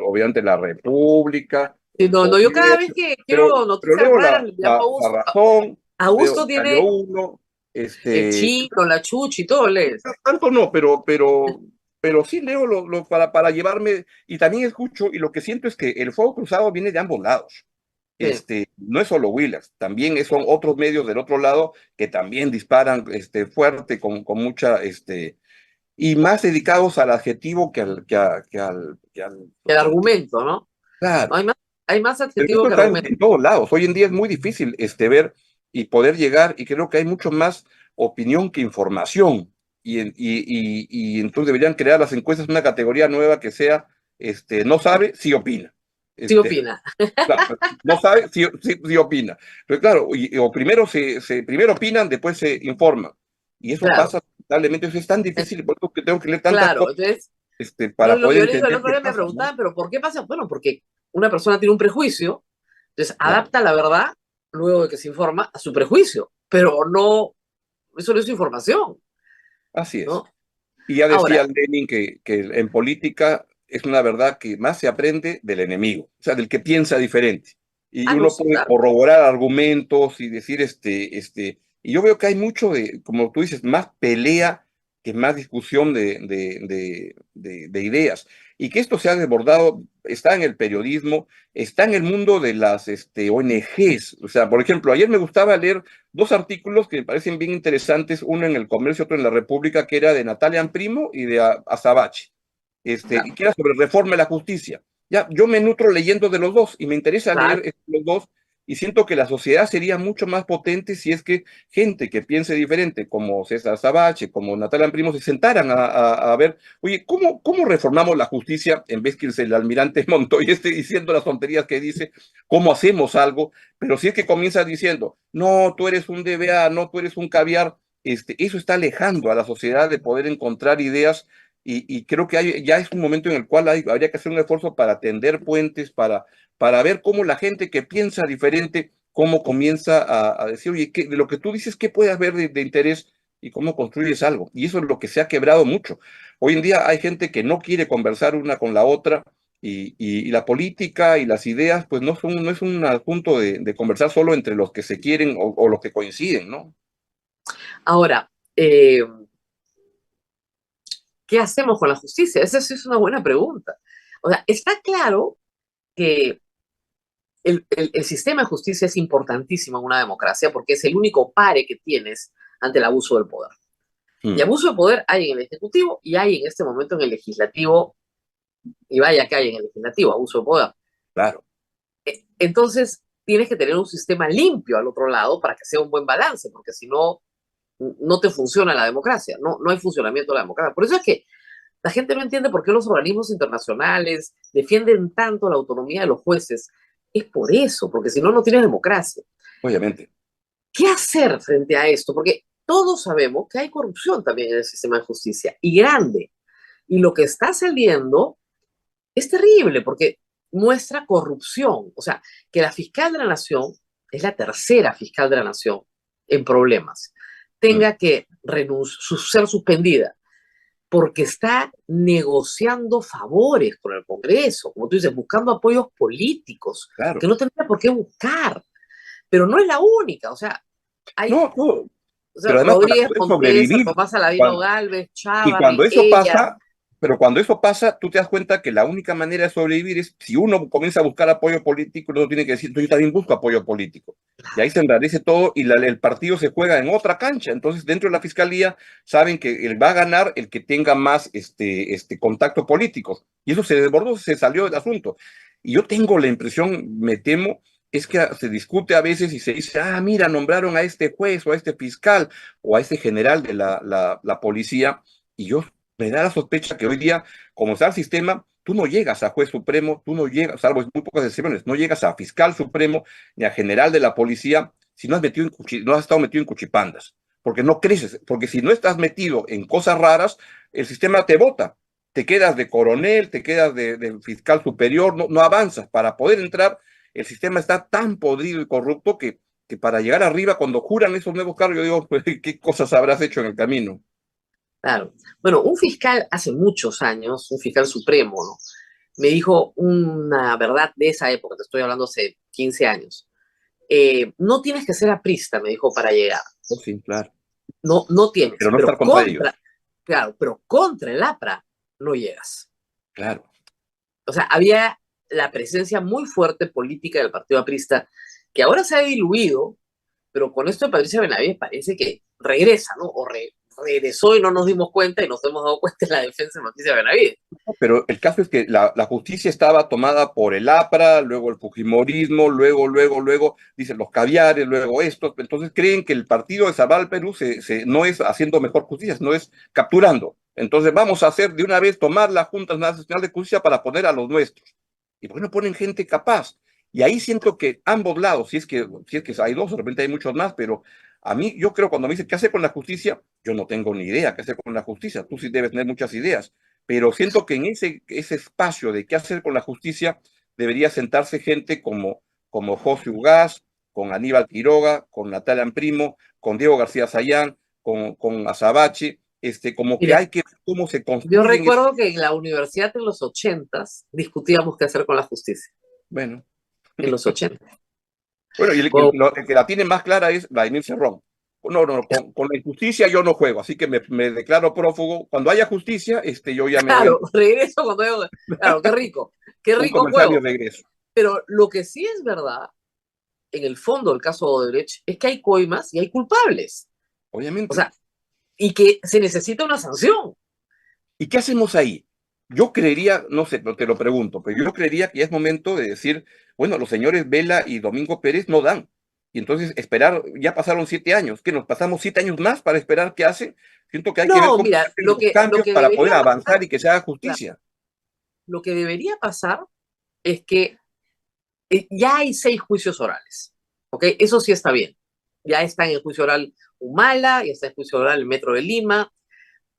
Speaker 2: obviamente, La República,
Speaker 1: Sí, no, no, yo cada vez
Speaker 2: Oriente,
Speaker 1: que
Speaker 2: pero,
Speaker 1: quiero
Speaker 2: pero
Speaker 1: noticias
Speaker 2: leo
Speaker 1: raras, le llamo a
Speaker 2: la
Speaker 1: Augusto.
Speaker 2: Razón, leo
Speaker 1: Augusto
Speaker 2: Diario
Speaker 1: tiene
Speaker 2: Uno,
Speaker 1: el chino, la chuchi, todo lees.
Speaker 2: tanto no, pero sí leo para llevarme, y también escucho, y lo que siento es que el fuego cruzado viene de ambos lados.
Speaker 1: Sí,
Speaker 2: No es solo Willax, también son otros medios del otro lado que también disparan fuerte, con mucha, y más dedicados al adjetivo
Speaker 1: el argumento, ¿no?
Speaker 2: claro,
Speaker 1: Hay más
Speaker 2: pero
Speaker 1: adjetivo
Speaker 2: esto
Speaker 1: que
Speaker 2: está
Speaker 1: argumento.
Speaker 2: en todos lados. Hoy en día es muy difícil ver y poder llegar, y creo que hay mucho más opinión que información. Y entonces deberían crear las encuestas una categoría nueva que sea, no sabe, sí opina.
Speaker 1: Sí opina.
Speaker 2: Claro, no sabe si opina. Pero claro, o primero primero opinan, después se informan. Y eso
Speaker 1: Claro,
Speaker 2: pasa, lamentablemente, eso es tan
Speaker 1: es-
Speaker 2: difícil, por eso que tengo que leer tantas
Speaker 1: claro.
Speaker 2: cosas,
Speaker 1: Entonces, no
Speaker 2: para
Speaker 1: es lo que
Speaker 2: poder
Speaker 1: yo le digo, el
Speaker 2: entender
Speaker 1: otro
Speaker 2: qué
Speaker 1: día me
Speaker 2: pasa, ¿no?
Speaker 1: preguntaban, pero ¿por qué pasa? Bueno, porque una persona tiene un prejuicio, entonces
Speaker 2: Claro,
Speaker 1: adapta la verdad, luego de que se informa, a su prejuicio, pero no, eso no es información,
Speaker 2: así es.
Speaker 1: ¿no?
Speaker 2: Y ya decía
Speaker 1: Ahora,
Speaker 2: Lenin que en política es una verdad que más se aprende del enemigo, o sea, del que piensa diferente. Y
Speaker 1: no,
Speaker 2: uno
Speaker 1: sí,
Speaker 2: puede
Speaker 1: claro,
Speaker 2: corroborar argumentos y decir, y yo veo que hay mucho de, como tú dices, más pelea que más discusión de ideas. Y que esto se ha desbordado, está en el periodismo, está en el mundo de las ONGs. O sea, por ejemplo, ayer me gustaba leer dos artículos que me parecen bien interesantes, uno en El Comercio, otro en La República, que era de Natalia Primo y de Azabache, y
Speaker 1: claro,
Speaker 2: que era sobre reforma de la justicia. Ya, yo me nutro leyendo de los dos y me interesa
Speaker 1: claro.
Speaker 2: leer los dos y siento que la sociedad sería mucho más potente si es que gente que piense diferente, como César Azabache, como Natalia Primo, se sentaran a ver, oye, ¿cómo reformamos la justicia en vez que irse el almirante Montoya esté diciendo las tonterías que dice, cómo hacemos algo? Pero si es que comienza diciendo, no, tú eres un DBA, no, tú eres un caviar, eso está alejando a la sociedad de poder encontrar ideas y creo que ya es un momento en el cual habría que hacer un esfuerzo para tender puentes, para ver cómo la gente que piensa diferente, cómo comienza a decir, oye, de lo que tú dices, ¿qué puede haber de interés y cómo construyes algo? Y eso es lo que se ha quebrado mucho. Hoy en día hay gente que no quiere conversar una con la otra y la política y las ideas, pues no es un asunto de conversar solo entre los que se quieren o los que coinciden, ¿no?
Speaker 1: Ahora, ¿qué hacemos con la justicia? Esa sí es una buena pregunta. O sea, está claro que el sistema de justicia es importantísimo en una democracia porque es el único pare que tienes ante el abuso del poder. Y
Speaker 2: Mm,
Speaker 1: abuso de poder hay en el Ejecutivo y hay en este momento en el Legislativo, y vaya que hay en el Legislativo abuso de poder.
Speaker 2: claro.
Speaker 1: Entonces, tienes que tener un sistema limpio al otro lado para que sea un buen balance, porque si no, no te funciona la democracia, no hay funcionamiento de la democracia. Por eso es que la gente no entiende por qué los organismos internacionales defienden tanto la autonomía de los jueces. Es por eso, porque si no, no tienes democracia.
Speaker 2: Obviamente.
Speaker 1: ¿Qué hacer frente a esto? Porque todos sabemos que hay corrupción también en el sistema de justicia, y grande. Y lo que está saliendo es terrible, porque muestra corrupción. O sea, que la fiscal de la nación, es la tercera fiscal de la nación en problemas,
Speaker 2: Mm,
Speaker 1: tenga que ser suspendida porque está negociando favores con el Congreso, como tú dices, buscando apoyos políticos,
Speaker 2: claro.
Speaker 1: que no tendría por qué buscar, pero no es la única, o sea, hay,
Speaker 2: No, no,
Speaker 1: o sea,
Speaker 2: pero además para
Speaker 1: Rodríguez
Speaker 2: poder
Speaker 1: Montesa,
Speaker 2: sobrevivir,
Speaker 1: Tomás Aladino
Speaker 2: cuando,
Speaker 1: Galvez,
Speaker 2: y cuando
Speaker 1: Chávarri,
Speaker 2: eso
Speaker 1: ella,
Speaker 2: pasa, pero cuando eso pasa, tú te das cuenta que la única manera de sobrevivir es si uno comienza a buscar apoyo político, uno tiene que decir, yo también busco apoyo político. Y ahí se enrarece todo y el partido se juega en otra cancha. Entonces, dentro de la fiscalía saben que va a ganar el que tenga más contacto político. Y eso se desbordó, se salió del asunto. Y yo tengo la impresión, me temo, es que se discute a veces y se dice, ah, mira, nombraron a este juez o a este fiscal o a este general de la policía. Y yo me da la sospecha que hoy día, como está el sistema, tú no llegas a juez supremo, tú no llegas, salvo en muy pocas excepciones, no llegas a fiscal supremo ni a general de la policía si no has, no has estado metido en cuchipandas, porque no creces, porque si no estás metido en cosas raras, el sistema te bota, te quedas de coronel, te quedas de fiscal superior, no avanzas. Para poder entrar, el sistema está tan podrido y corrupto que para llegar arriba, cuando juran esos nuevos cargos, yo digo, pues, ¿qué cosas habrás hecho en el camino?
Speaker 1: claro. Bueno, un fiscal hace muchos años, un fiscal supremo, ¿no? Me dijo una verdad de esa época, te estoy hablando hace 15 años. No tienes que ser aprista, me dijo, para llegar.
Speaker 2: Oh, sí, claro.
Speaker 1: No tienes,
Speaker 2: Pero no estar contra ellos.
Speaker 1: claro, pero contra el APRA no llegas.
Speaker 2: Claro.
Speaker 1: O sea, había la presencia muy fuerte política del partido aprista, que ahora se ha diluido, pero con esto de Patricia Benavides parece que regresa, ¿no? Regresó y no nos dimos cuenta y nos hemos dado cuenta en la defensa de Patricia Benavides.
Speaker 2: Pero el caso es que la justicia estaba tomada por el APRA, luego el Fujimorismo, luego, dicen los caviares, luego esto. Entonces creen que el partido de salvar al Perú no es haciendo mejor justicia, no es capturando. Entonces vamos a hacer de una vez tomar la Junta Nacional de Justicia para poner a los nuestros. ¿Y por qué no ponen gente capaz? Y ahí siento que ambos lados, si es que hay dos, de repente hay muchos más, pero a mí, yo creo, cuando me dicen qué hacer con la justicia, yo no tengo ni idea qué hacer con la justicia. Tú sí debes tener muchas ideas, pero siento que en ese espacio de qué hacer con la justicia debería sentarse gente como José Ugaz, con Aníbal Quiroga, con Natalia Primo, con Diego García Sayán, con Azabache, como que
Speaker 1: Mira,
Speaker 2: hay que ver cómo se
Speaker 1: yo
Speaker 2: construyen.
Speaker 1: recuerdo que en la universidad en los ochentas discutíamos qué hacer con la justicia,
Speaker 2: Bueno,
Speaker 1: en los 80.
Speaker 2: bueno, y
Speaker 1: Bueno,
Speaker 2: el que la tiene más clara es Vladimir Cerrón. No, no, con la injusticia yo no juego, así que me declaro prófugo. Cuando haya justicia, yo ya me voy a
Speaker 1: claro, regreso cuando yo, claro, qué
Speaker 2: un
Speaker 1: rico
Speaker 2: comercial y
Speaker 1: juego.
Speaker 2: regreso.
Speaker 1: Pero lo que sí es verdad, en el fondo del caso de Odebrecht, es que hay coimas y hay culpables. O
Speaker 2: Obviamente.
Speaker 1: sea, y que se necesita una sanción.
Speaker 2: ¿Y qué hacemos ahí? Yo creería, no sé, pero te lo pregunto, pero yo creería que ya es momento de decir, bueno, los señores Vela y Domingo Pérez no dan. Y entonces esperar, ya pasaron 7 años, que nos pasamos 7 años más para esperar qué hacen. Siento que hay que ver
Speaker 1: No,
Speaker 2: cómo
Speaker 1: mira,
Speaker 2: hacen los
Speaker 1: lo
Speaker 2: cambios
Speaker 1: que
Speaker 2: para poder
Speaker 1: debería
Speaker 2: avanzar
Speaker 1: pasar,
Speaker 2: y que se haga
Speaker 1: claro,
Speaker 2: justicia.
Speaker 1: lo que debería pasar es que ya hay 6 juicios orales. ¿Ok? Eso sí está bien. Ya está en el juicio oral Humala, ya está en el juicio oral el Metro de Lima.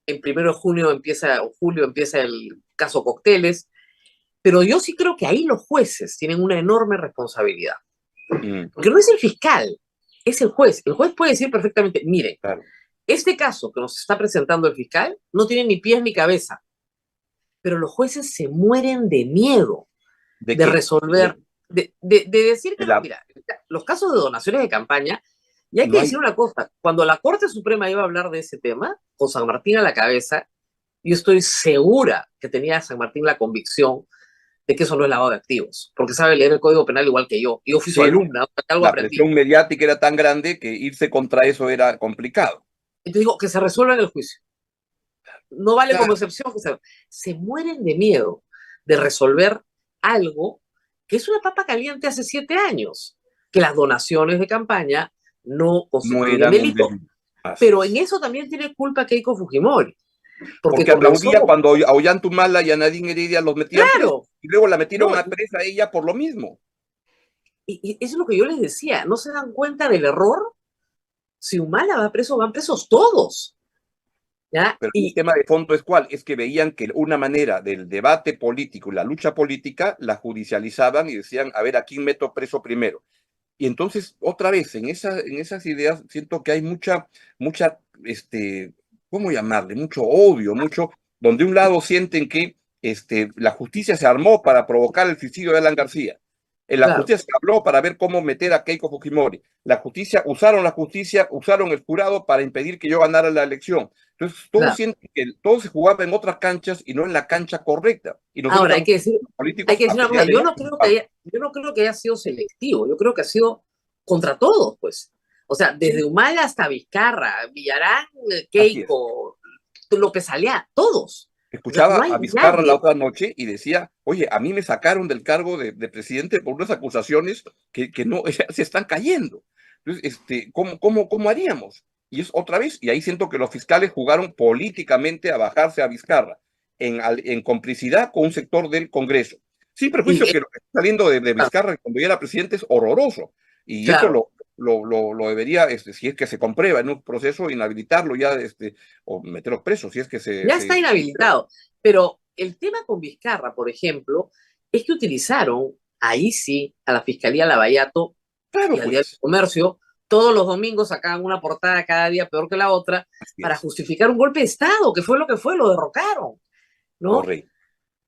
Speaker 1: En 1 de junio empieza, o julio empieza el caso Cócteles. Pero yo sí creo que ahí los jueces tienen una enorme responsabilidad.
Speaker 2: Mm,
Speaker 1: Porque no es el fiscal, es el juez. El juez puede decir perfectamente, miren,
Speaker 2: claro.
Speaker 1: este caso que nos está presentando el fiscal no tiene ni pies ni cabeza, pero los jueces se mueren de miedo
Speaker 2: ¿De
Speaker 1: de
Speaker 2: qué?
Speaker 1: resolver, de decir
Speaker 2: De
Speaker 1: que,
Speaker 2: la,
Speaker 1: mira, los casos de donaciones de campaña, y hay
Speaker 2: no
Speaker 1: que
Speaker 2: hay,
Speaker 1: decir una cosa, cuando la Corte Suprema iba a hablar de ese tema, con San Martín a la cabeza, yo estoy segura que tenía San Martín la convicción de que eso no es lavado de activos, porque sabe leer el Código Penal igual que yo. Yo fui su
Speaker 2: pero
Speaker 1: alumna, algo
Speaker 2: la
Speaker 1: aprendí.
Speaker 2: presión mediática era tan grande que irse contra eso era complicado.
Speaker 1: Entonces digo, que se resuelva en el juicio. No vale como
Speaker 2: Claro,
Speaker 1: excepción que se mueren de miedo de resolver algo que es una papa caliente hace 7 años, que las donaciones de campaña no
Speaker 2: no
Speaker 1: constituyen
Speaker 2: eran un
Speaker 1: delito.
Speaker 2: delito. Así
Speaker 1: Pero en
Speaker 2: es.
Speaker 1: eso también tiene culpa Keiko Fujimori, porque
Speaker 2: Porque
Speaker 1: comenzó,
Speaker 2: aplaudía cuando a Ollantumala y a Nadine Heredia los metían presos.
Speaker 1: claro,
Speaker 2: Y luego la metieron
Speaker 1: no,
Speaker 2: a presa a ella por lo mismo.
Speaker 1: y eso es lo que yo les decía, no se dan cuenta del error. Si Humala va preso, van presos todos, ¿ya?
Speaker 2: Pero el tema de fondo es cuál, es que veían que una manera del debate político y la lucha política la judicializaban y decían, a ver, ¿a quién meto preso primero? Y entonces, otra vez, en esas ideas siento que hay mucha, ¿cómo llamarle? Mucho odio, donde un lado sienten que la justicia se armó para provocar el suicidio de Alan García. En la
Speaker 1: Claro,
Speaker 2: justicia se habló para ver cómo meter a Keiko Fujimori. La justicia, usaron el jurado para impedir que yo ganara la elección. Entonces, todos
Speaker 1: claro.
Speaker 2: sienten que todo se jugaba en otras canchas y no en la cancha correcta. Y nosotros
Speaker 1: Ahora,
Speaker 2: estamos los
Speaker 1: hay
Speaker 2: políticos
Speaker 1: que
Speaker 2: a
Speaker 1: decir una cosa,
Speaker 2: pelear en otro espacio.
Speaker 1: yo no creo que haya sido selectivo, yo creo que ha sido contra todos, pues. O sea, desde
Speaker 2: Sí,
Speaker 1: Humala hasta Vizcarra, Villarán,
Speaker 2: así es.
Speaker 1: Keiko, López Aliá, todos. O sea,
Speaker 2: Escuchaba
Speaker 1: no
Speaker 2: a
Speaker 1: hay
Speaker 2: Vizcarra la
Speaker 1: nadie.
Speaker 2: otra noche y decía, oye, a mí me sacaron del cargo de presidente por unas acusaciones que no se están cayendo. Entonces, ¿cómo haríamos? Y es otra vez, y ahí siento que los fiscales jugaron políticamente a bajarse a Vizcarra, en complicidad con un sector del Congreso. Sin
Speaker 1: Y,
Speaker 2: perjuicio que lo que está saliendo de
Speaker 1: claro,
Speaker 2: Vizcarra cuando ya era presidente es horroroso. Y eso
Speaker 1: claro,
Speaker 2: lo debería, si es que se comprueba en un proceso, inhabilitarlo ya, o meterlo preso, si es que
Speaker 1: ya está
Speaker 2: se comprueba.
Speaker 1: inhabilitado. Pero el tema con Vizcarra, por ejemplo, es que utilizaron, ahí sí, a la Fiscalía Lavallato y
Speaker 2: Claro,
Speaker 1: al Diario del
Speaker 2: pues,
Speaker 1: Comercio, todos los domingos sacaban una portada cada día peor que la otra
Speaker 2: así
Speaker 1: para
Speaker 2: es,
Speaker 1: justificar un golpe de Estado, que fue lo que fue, lo derrocaron, ¿no?
Speaker 2: correcto.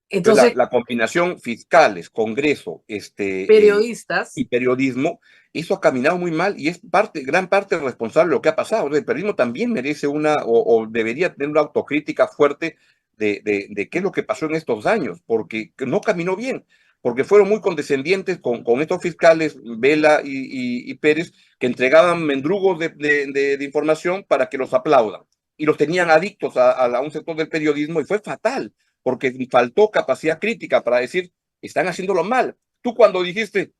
Speaker 2: Entonces,
Speaker 1: Entonces,
Speaker 2: la combinación fiscales, Congreso, y
Speaker 1: periodistas,
Speaker 2: periodismo, eso ha caminado muy mal y es gran parte responsable de lo que ha pasado. El periodismo también merece o debería tener una autocrítica fuerte de qué es lo que pasó en estos años, porque no caminó bien, porque fueron muy condescendientes con estos fiscales, Vela y Pérez, que entregaban mendrugos de información para que los aplaudan. Y los tenían adictos a un sector del periodismo y fue fatal porque faltó capacidad crítica para decir, están haciéndolo mal. Tú cuando dijiste,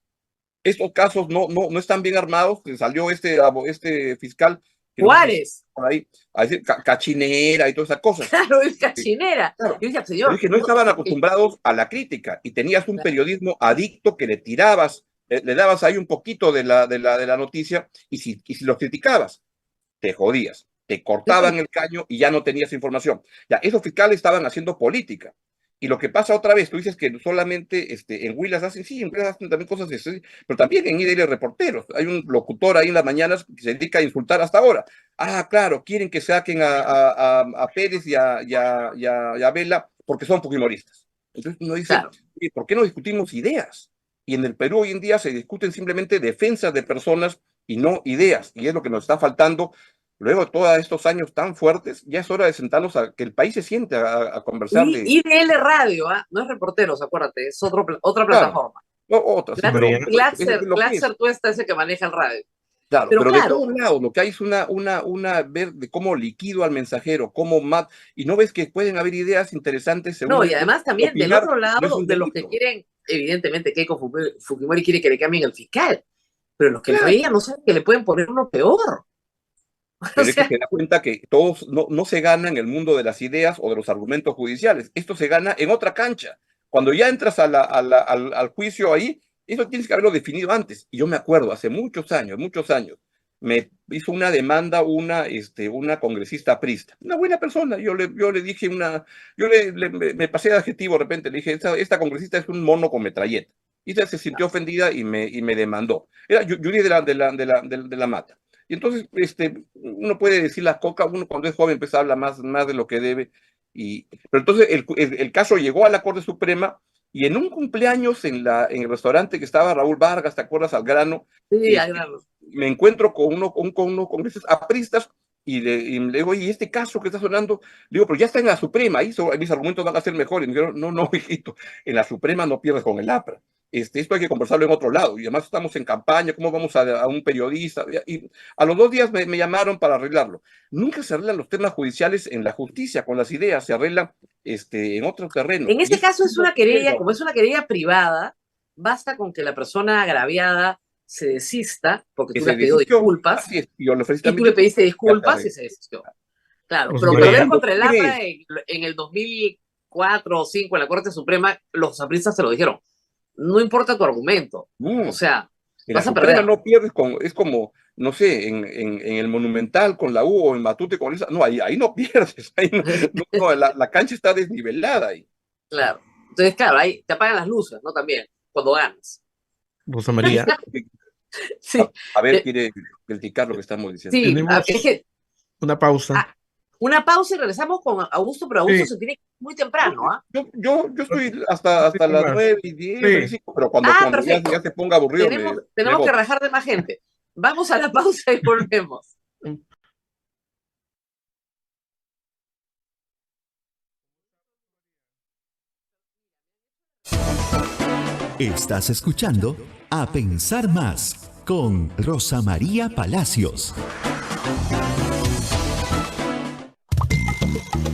Speaker 2: estos casos no están bien armados, salió este fiscal
Speaker 1: Juárez.
Speaker 2: Por ahí, a decir cachinera y todas esas cosas.
Speaker 1: Claro, es cachinera.
Speaker 2: Claro.
Speaker 1: Yo decía,
Speaker 2: Pero
Speaker 1: señor.
Speaker 2: es que no estaban acostumbrados a la crítica y tenías un periodismo adicto que le tirabas, le dabas ahí un poquito de la noticia y si los criticabas, te jodías, te cortaban el caño y ya no tenías información. Ya, esos fiscales estaban haciendo política. Y lo que pasa otra vez, tú dices que solamente en Huilas hacen, sí, en Huilas hacen también cosas así, pero también en IDL Reporteros. Hay un locutor ahí en las mañanas que se dedica a insultar hasta ahora. Ah, claro, quieren que saquen a Pérez y a Vela porque son fujimoristas. Entonces uno dice,
Speaker 1: Claro.
Speaker 2: ¿por qué no discutimos ideas? Y en el Perú hoy en día se discuten simplemente defensas de personas y no ideas. Y es lo que nos está faltando. Luego de todos estos años tan fuertes, ya es hora de sentarnos a que el país se siente a conversar de...
Speaker 1: IDL Radio, no es Reporteros, acuérdate, es otra
Speaker 2: Claro,
Speaker 1: plataforma.
Speaker 2: no, otra, sí, pero es lo que es.
Speaker 1: Glatzer, tú estás ese que maneja el radio.
Speaker 2: Claro,
Speaker 1: Pero
Speaker 2: pero de
Speaker 1: claro,
Speaker 2: todos lados, lo que hay es ver de cómo liquido al mensajero, cómo y no ves que pueden haber ideas interesantes según
Speaker 1: no, y
Speaker 2: el
Speaker 1: además también del
Speaker 2: opinar,
Speaker 1: otro
Speaker 2: no es
Speaker 1: lado,
Speaker 2: un
Speaker 1: de los que
Speaker 2: delito.
Speaker 1: quieren, evidentemente Keiko Fujimori quiere que le cambien el fiscal, pero los que en
Speaker 2: Claro,
Speaker 1: realidad no saben que le pueden poner uno peor. O
Speaker 2: pero es que
Speaker 1: sea,
Speaker 2: se da cuenta que todos no se gana en el mundo de las ideas o de los argumentos judiciales. Esto se gana en otra cancha. Cuando ya entras al juicio ahí, eso tienes que haberlo definido antes. Y yo me acuerdo, hace muchos años, me hizo una demanda una congresista aprista, una buena persona. Yo le dije me pasé de adjetivo de repente, le dije, esta congresista es un mono con metralleta. Y ella se sintió ofendida y me demandó. Era Yuri de la Mata. Y entonces, uno puede decir las cocas, uno cuando es joven pues habla más de lo que debe. Pero entonces el caso llegó a la Corte Suprema y en un cumpleaños en el restaurante que estaba Raúl Vargas, ¿te acuerdas? Al grano,
Speaker 1: sí,
Speaker 2: este, me encuentro con unos congresistas apristas y le digo, ¿y este caso que está sonando? Le digo, pero ya está en la Suprema, ahí mis argumentos van a ser mejores. Y me dijeron, no, hijito, en la Suprema no pierdes con el APRA. Esto hay que conversarlo en otro lado. Y además estamos en campaña, ¿cómo vamos a un periodista? Y a los 2 días me llamaron para arreglarlo. Nunca se arreglan los temas judiciales en la justicia, con las ideas, se arreglan en otro terreno.
Speaker 1: en
Speaker 2: Y
Speaker 1: este
Speaker 2: eso
Speaker 1: caso es una querella,
Speaker 2: es
Speaker 1: como es una querella privada, basta con que la persona agraviada se desista, porque
Speaker 2: que
Speaker 1: tú le
Speaker 2: se
Speaker 1: has pedido
Speaker 2: desistió,
Speaker 1: disculpas,
Speaker 2: así es, y yo le ofrecí
Speaker 1: y tú
Speaker 2: también
Speaker 1: le
Speaker 2: disculpas,
Speaker 1: pediste
Speaker 2: ya se
Speaker 1: disculpas y
Speaker 2: arregló.
Speaker 1: se desistió. Claro,
Speaker 3: Rosa
Speaker 1: pero
Speaker 2: Pero
Speaker 1: perder
Speaker 3: María,
Speaker 2: cuando
Speaker 1: contra el APRA
Speaker 2: quieres,
Speaker 1: en el 2004 o 2005 en la Corte Suprema, los apristas se lo dijeron. No importa tu argumento, o sea,
Speaker 2: en la
Speaker 1: vas a
Speaker 2: Suprema
Speaker 1: perder.
Speaker 2: no pierdes es como, no sé, en el Monumental con la U o en Matute con esa, no, ahí no pierdes, ahí la cancha está desnivelada ahí.
Speaker 1: Claro. Entonces, claro, ahí te apagan las luces, ¿no? También, cuando ganas.
Speaker 3: Rosa María,
Speaker 1: Sí,
Speaker 2: A ver,
Speaker 1: eh,
Speaker 2: quiere criticar lo que estamos diciendo.
Speaker 1: sí,
Speaker 3: tenemos
Speaker 1: es que
Speaker 3: una pausa.
Speaker 1: una pausa y regresamos con Augusto, pero Augusto
Speaker 3: Sí,
Speaker 1: se tiene que ir muy temprano, ¿ah?
Speaker 2: Yo estoy hasta las
Speaker 3: más.
Speaker 2: 9:10,
Speaker 3: Sí,
Speaker 2: 25, pero cuando,
Speaker 1: Ah,
Speaker 2: cuando ya
Speaker 1: perfecto.
Speaker 2: se ponga aburrido me
Speaker 1: Tenemos que
Speaker 2: voto.
Speaker 1: rajar de más gente. Vamos a la pausa y volvemos.
Speaker 4: Estás escuchando A Pensar Más con Rosa María Palacios.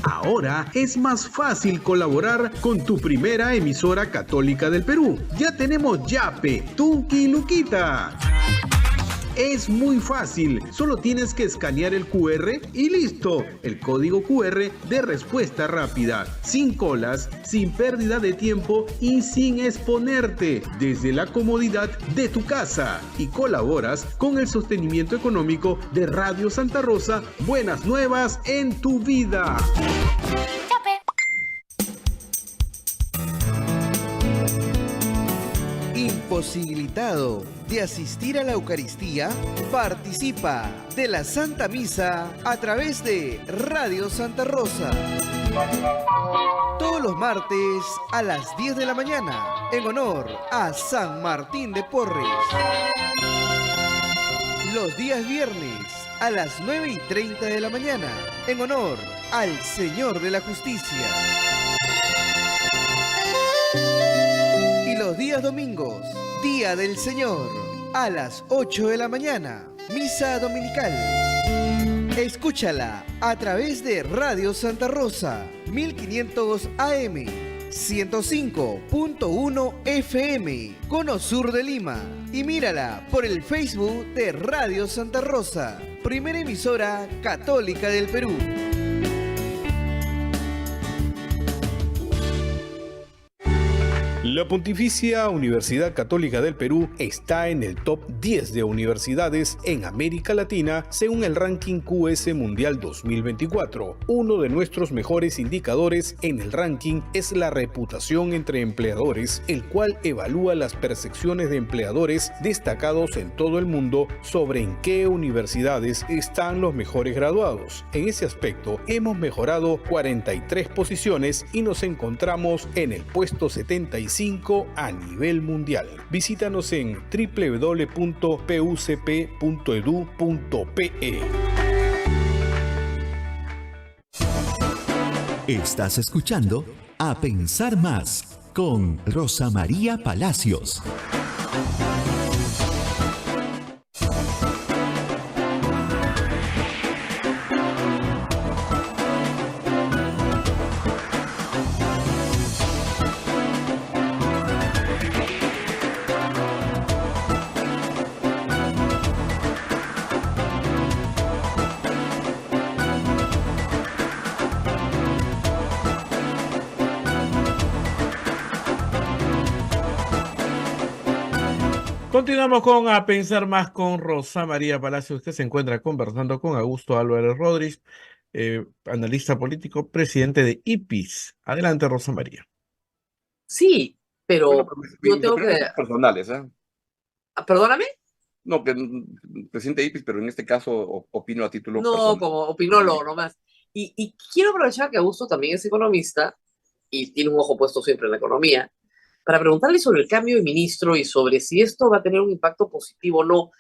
Speaker 5: Ahora es más fácil colaborar con tu primera emisora católica del Perú. Ya tenemos Yape, Tunki y Luquita. Es muy fácil, solo tienes que escanear el QR y listo. El código QR de respuesta rápida, sin colas, sin pérdida de tiempo y sin exponerte, desde la comodidad de tu casa. Y colaboras con el sostenimiento económico de Radio Santa Rosa. Buenas nuevas en tu vida.
Speaker 6: Imposibilitado de asistir a la Eucaristía, participa de la Santa Misa a través de Radio Santa Rosa. Todos los martes a las 10 de la mañana, en honor a San Martín de Porres. Los días viernes a las 9:30 de la mañana, en honor al Señor de la Justicia. Y los días domingos, Día del Señor, a las 8 de la mañana, Misa Dominical. Escúchala a través de Radio Santa Rosa, 1500 AM, 105.1 FM, Cono Sur de Lima. Y mírala por el Facebook de Radio Santa Rosa, primera emisora católica del Perú.
Speaker 5: La Pontificia Universidad Católica del Perú está en el top 10 de universidades en América Latina según el ranking QS Mundial 2024. Uno de nuestros mejores indicadores en el ranking es la reputación entre empleadores, el cual evalúa las percepciones de empleadores destacados en todo el mundo sobre en qué universidades están los mejores graduados. En ese aspecto hemos mejorado 43 posiciones y nos encontramos en el puesto 75 a nivel mundial. Visítanos en www.pucp.edu.pe.
Speaker 4: Estás escuchando A Pensar Más con Rosa María Palacios.
Speaker 3: Continuamos con A Pensar Más con Rosa María Palacios, que se encuentra conversando con Augusto Álvarez Rodríguez, analista político, presidente de IPIS. Adelante, Rosa María.
Speaker 1: Sí, pero
Speaker 2: Bueno,
Speaker 1: yo tengo que...
Speaker 2: personales, ¿eh?
Speaker 1: ¿Perdóname?
Speaker 2: No, que presidente IPIS, pero en este caso opino a título
Speaker 1: No,
Speaker 2: personal.
Speaker 1: como opinólogo nomás. Y quiero aprovechar que Augusto también es economista y tiene un ojo puesto siempre en la economía, para preguntarle sobre el cambio de ministro y sobre si esto va a tener un impacto positivo o no.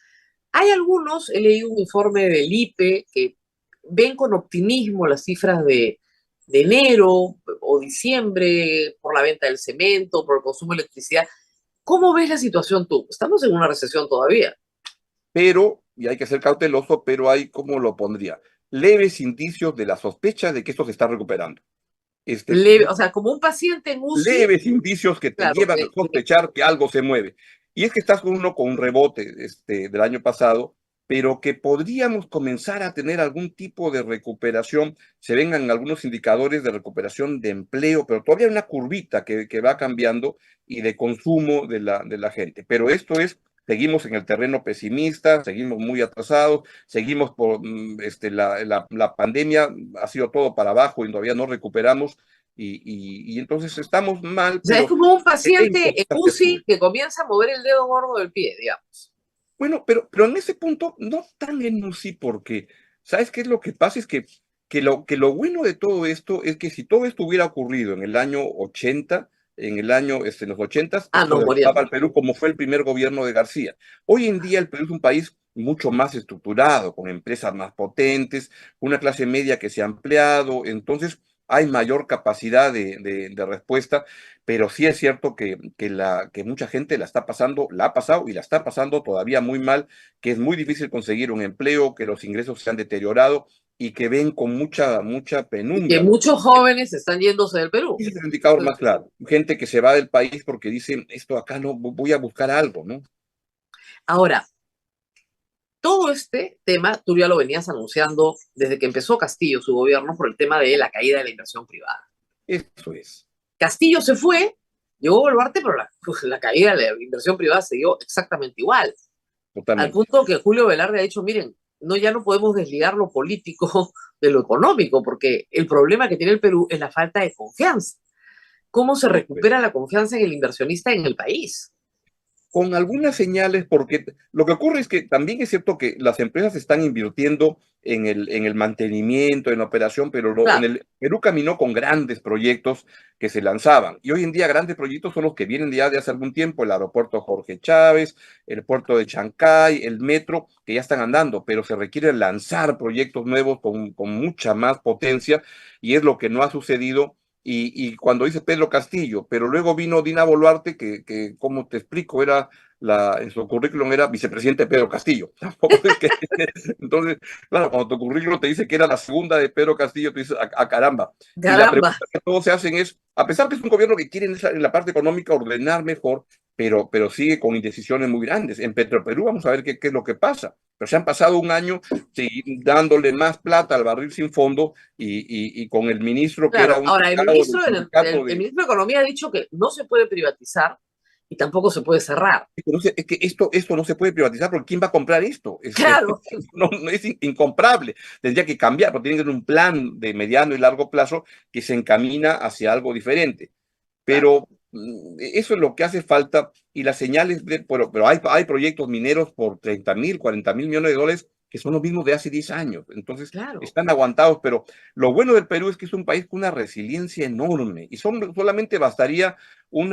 Speaker 1: Hay algunos, he leído un informe del IPE, que ven con optimismo las cifras de enero o diciembre por la venta del cemento, por el consumo de electricidad. ¿Cómo ves la situación tú? Estamos en una recesión todavía.
Speaker 2: Pero, y hay que ser cauteloso, pero hay, ¿cómo lo pondría? Leves indicios de la sospecha de que esto se está recuperando.
Speaker 1: O sea, como un paciente en UCI.
Speaker 2: Leves indicios que te llevan a sospechar que algo se mueve. Y es que estás con un rebote del año pasado, pero que podríamos comenzar a tener algún tipo de recuperación. Se vengan algunos indicadores de recuperación de empleo, pero todavía hay una curvita que va cambiando y de consumo de la gente. Pero esto es, seguimos en el terreno pesimista, seguimos muy atrasados, seguimos por la pandemia, ha sido todo para abajo y todavía no recuperamos. Y entonces estamos mal.
Speaker 1: O sea, es como un paciente en UCI que comienza a mover el dedo gordo del pie, digamos.
Speaker 2: Bueno, pero en ese punto no tan en UCI, porque ¿sabes qué es lo que pasa? Es que lo bueno de todo esto es que si todo esto hubiera ocurrido en el año 80, en los 80s, estaba el Perú como fue el primer gobierno de García. Hoy en día el Perú es un país mucho más estructurado, con empresas más potentes, una clase media que se ha ampliado, entonces hay mayor capacidad de respuesta, pero sí es cierto que mucha gente la ha pasado y la está pasando todavía muy mal, que es muy difícil conseguir un empleo, que los ingresos se han deteriorado y que ven con mucha penumbra.
Speaker 1: Y que muchos jóvenes están yéndose del Perú.
Speaker 2: Ese es el indicador más claro. Gente que se va del país porque dicen, esto acá no, voy a buscar algo, ¿no?
Speaker 1: Ahora, todo este tema, tú ya lo venías anunciando desde que empezó Castillo, su gobierno, por el tema de la caída de la inversión privada.
Speaker 2: Eso es.
Speaker 1: Castillo se fue, llegó Boluarte, pero la caída de la inversión privada se dio exactamente igual. Totalmente. Al punto que Julio Velarde ha dicho, miren, ya no podemos desligar lo político de lo económico, porque el problema que tiene el Perú es la falta de confianza. ¿Cómo se recupera la confianza en el inversionista en el país?
Speaker 2: Con algunas señales, porque lo que ocurre es que también es cierto que las empresas están invirtiendo en el mantenimiento, en la operación, pero claro, en el Perú caminó con grandes proyectos que se lanzaban. Y hoy en día grandes proyectos son los que vienen ya de hace algún tiempo, el aeropuerto Jorge Chávez, el puerto de Chancay, el metro, que ya están andando, pero se requiere lanzar proyectos nuevos con mucha más potencia, y es lo que no ha sucedido. Y cuando dice Pedro Castillo, pero luego vino Dina Boluarte, que como te explico, era en su currículum era vicepresidente de Pedro Castillo. Tampoco es que, entonces, claro, cuando tu currículum te dice que era la segunda de Pedro Castillo, tú dices, caramba. Y la
Speaker 1: Caramba.
Speaker 2: pregunta que todos se hacen es, a pesar que es un gobierno que quiere en la parte económica ordenar mejor, pero sigue con indecisiones muy grandes. En Petroperú vamos a ver qué es lo que pasa. Pero se han pasado un año dándole más plata al barril sin fondo y con el ministro que era
Speaker 1: Claro,
Speaker 2: un
Speaker 1: ahora el
Speaker 2: delegado del
Speaker 1: ministro,
Speaker 2: sindicato
Speaker 1: el ministro de Economía ha dicho que no se puede privatizar y tampoco se puede cerrar.
Speaker 2: Es que esto no se puede privatizar porque ¿quién va a comprar esto?
Speaker 1: Claro.
Speaker 2: No es incomprable. Tendría que cambiar, pero tiene que tener un plan de mediano y largo plazo que se encamina hacia algo diferente. Pero eso es lo que hace falta y las señales, pero hay proyectos mineros por 30.000, 40.000 millones de dólares que son los mismos de hace 10 años. Entonces,
Speaker 1: Claro.
Speaker 2: están aguantados, pero lo bueno del Perú es que es un país con una resiliencia enorme y solamente bastaría un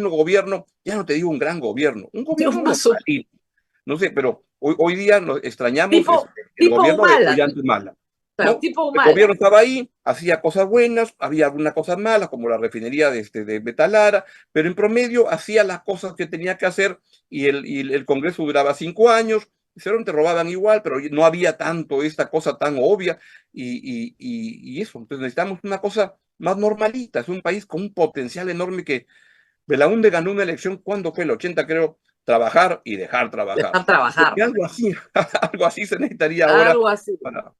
Speaker 2: gobierno, ya no te digo un gran gobierno, un gobierno
Speaker 1: Más o-
Speaker 2: normalito. No sé, pero hoy día nos extrañamos
Speaker 1: tipo,
Speaker 2: el
Speaker 1: tipo
Speaker 2: gobierno de
Speaker 1: Humala,
Speaker 2: Ollanta-Humala,
Speaker 1: claro,
Speaker 2: ¿no?
Speaker 1: tipo
Speaker 2: El
Speaker 1: Humala.
Speaker 2: gobierno estaba ahí, hacía cosas buenas, había algunas cosas malas, como la refinería de Betalara, pero en promedio hacía las cosas que tenía que hacer y el Congreso duraba 5 años, te robaban igual, pero no había tanto esta cosa tan obvia y eso. Entonces necesitamos una cosa más normalita. Es un país con un potencial enorme que Belaúnde ganó una elección cuando fue el 80, creo, trabajar y dejar trabajar.
Speaker 1: Dejar trabajar.
Speaker 2: Y algo así, algo así se necesitaría ahora
Speaker 1: Algo así.
Speaker 2: para,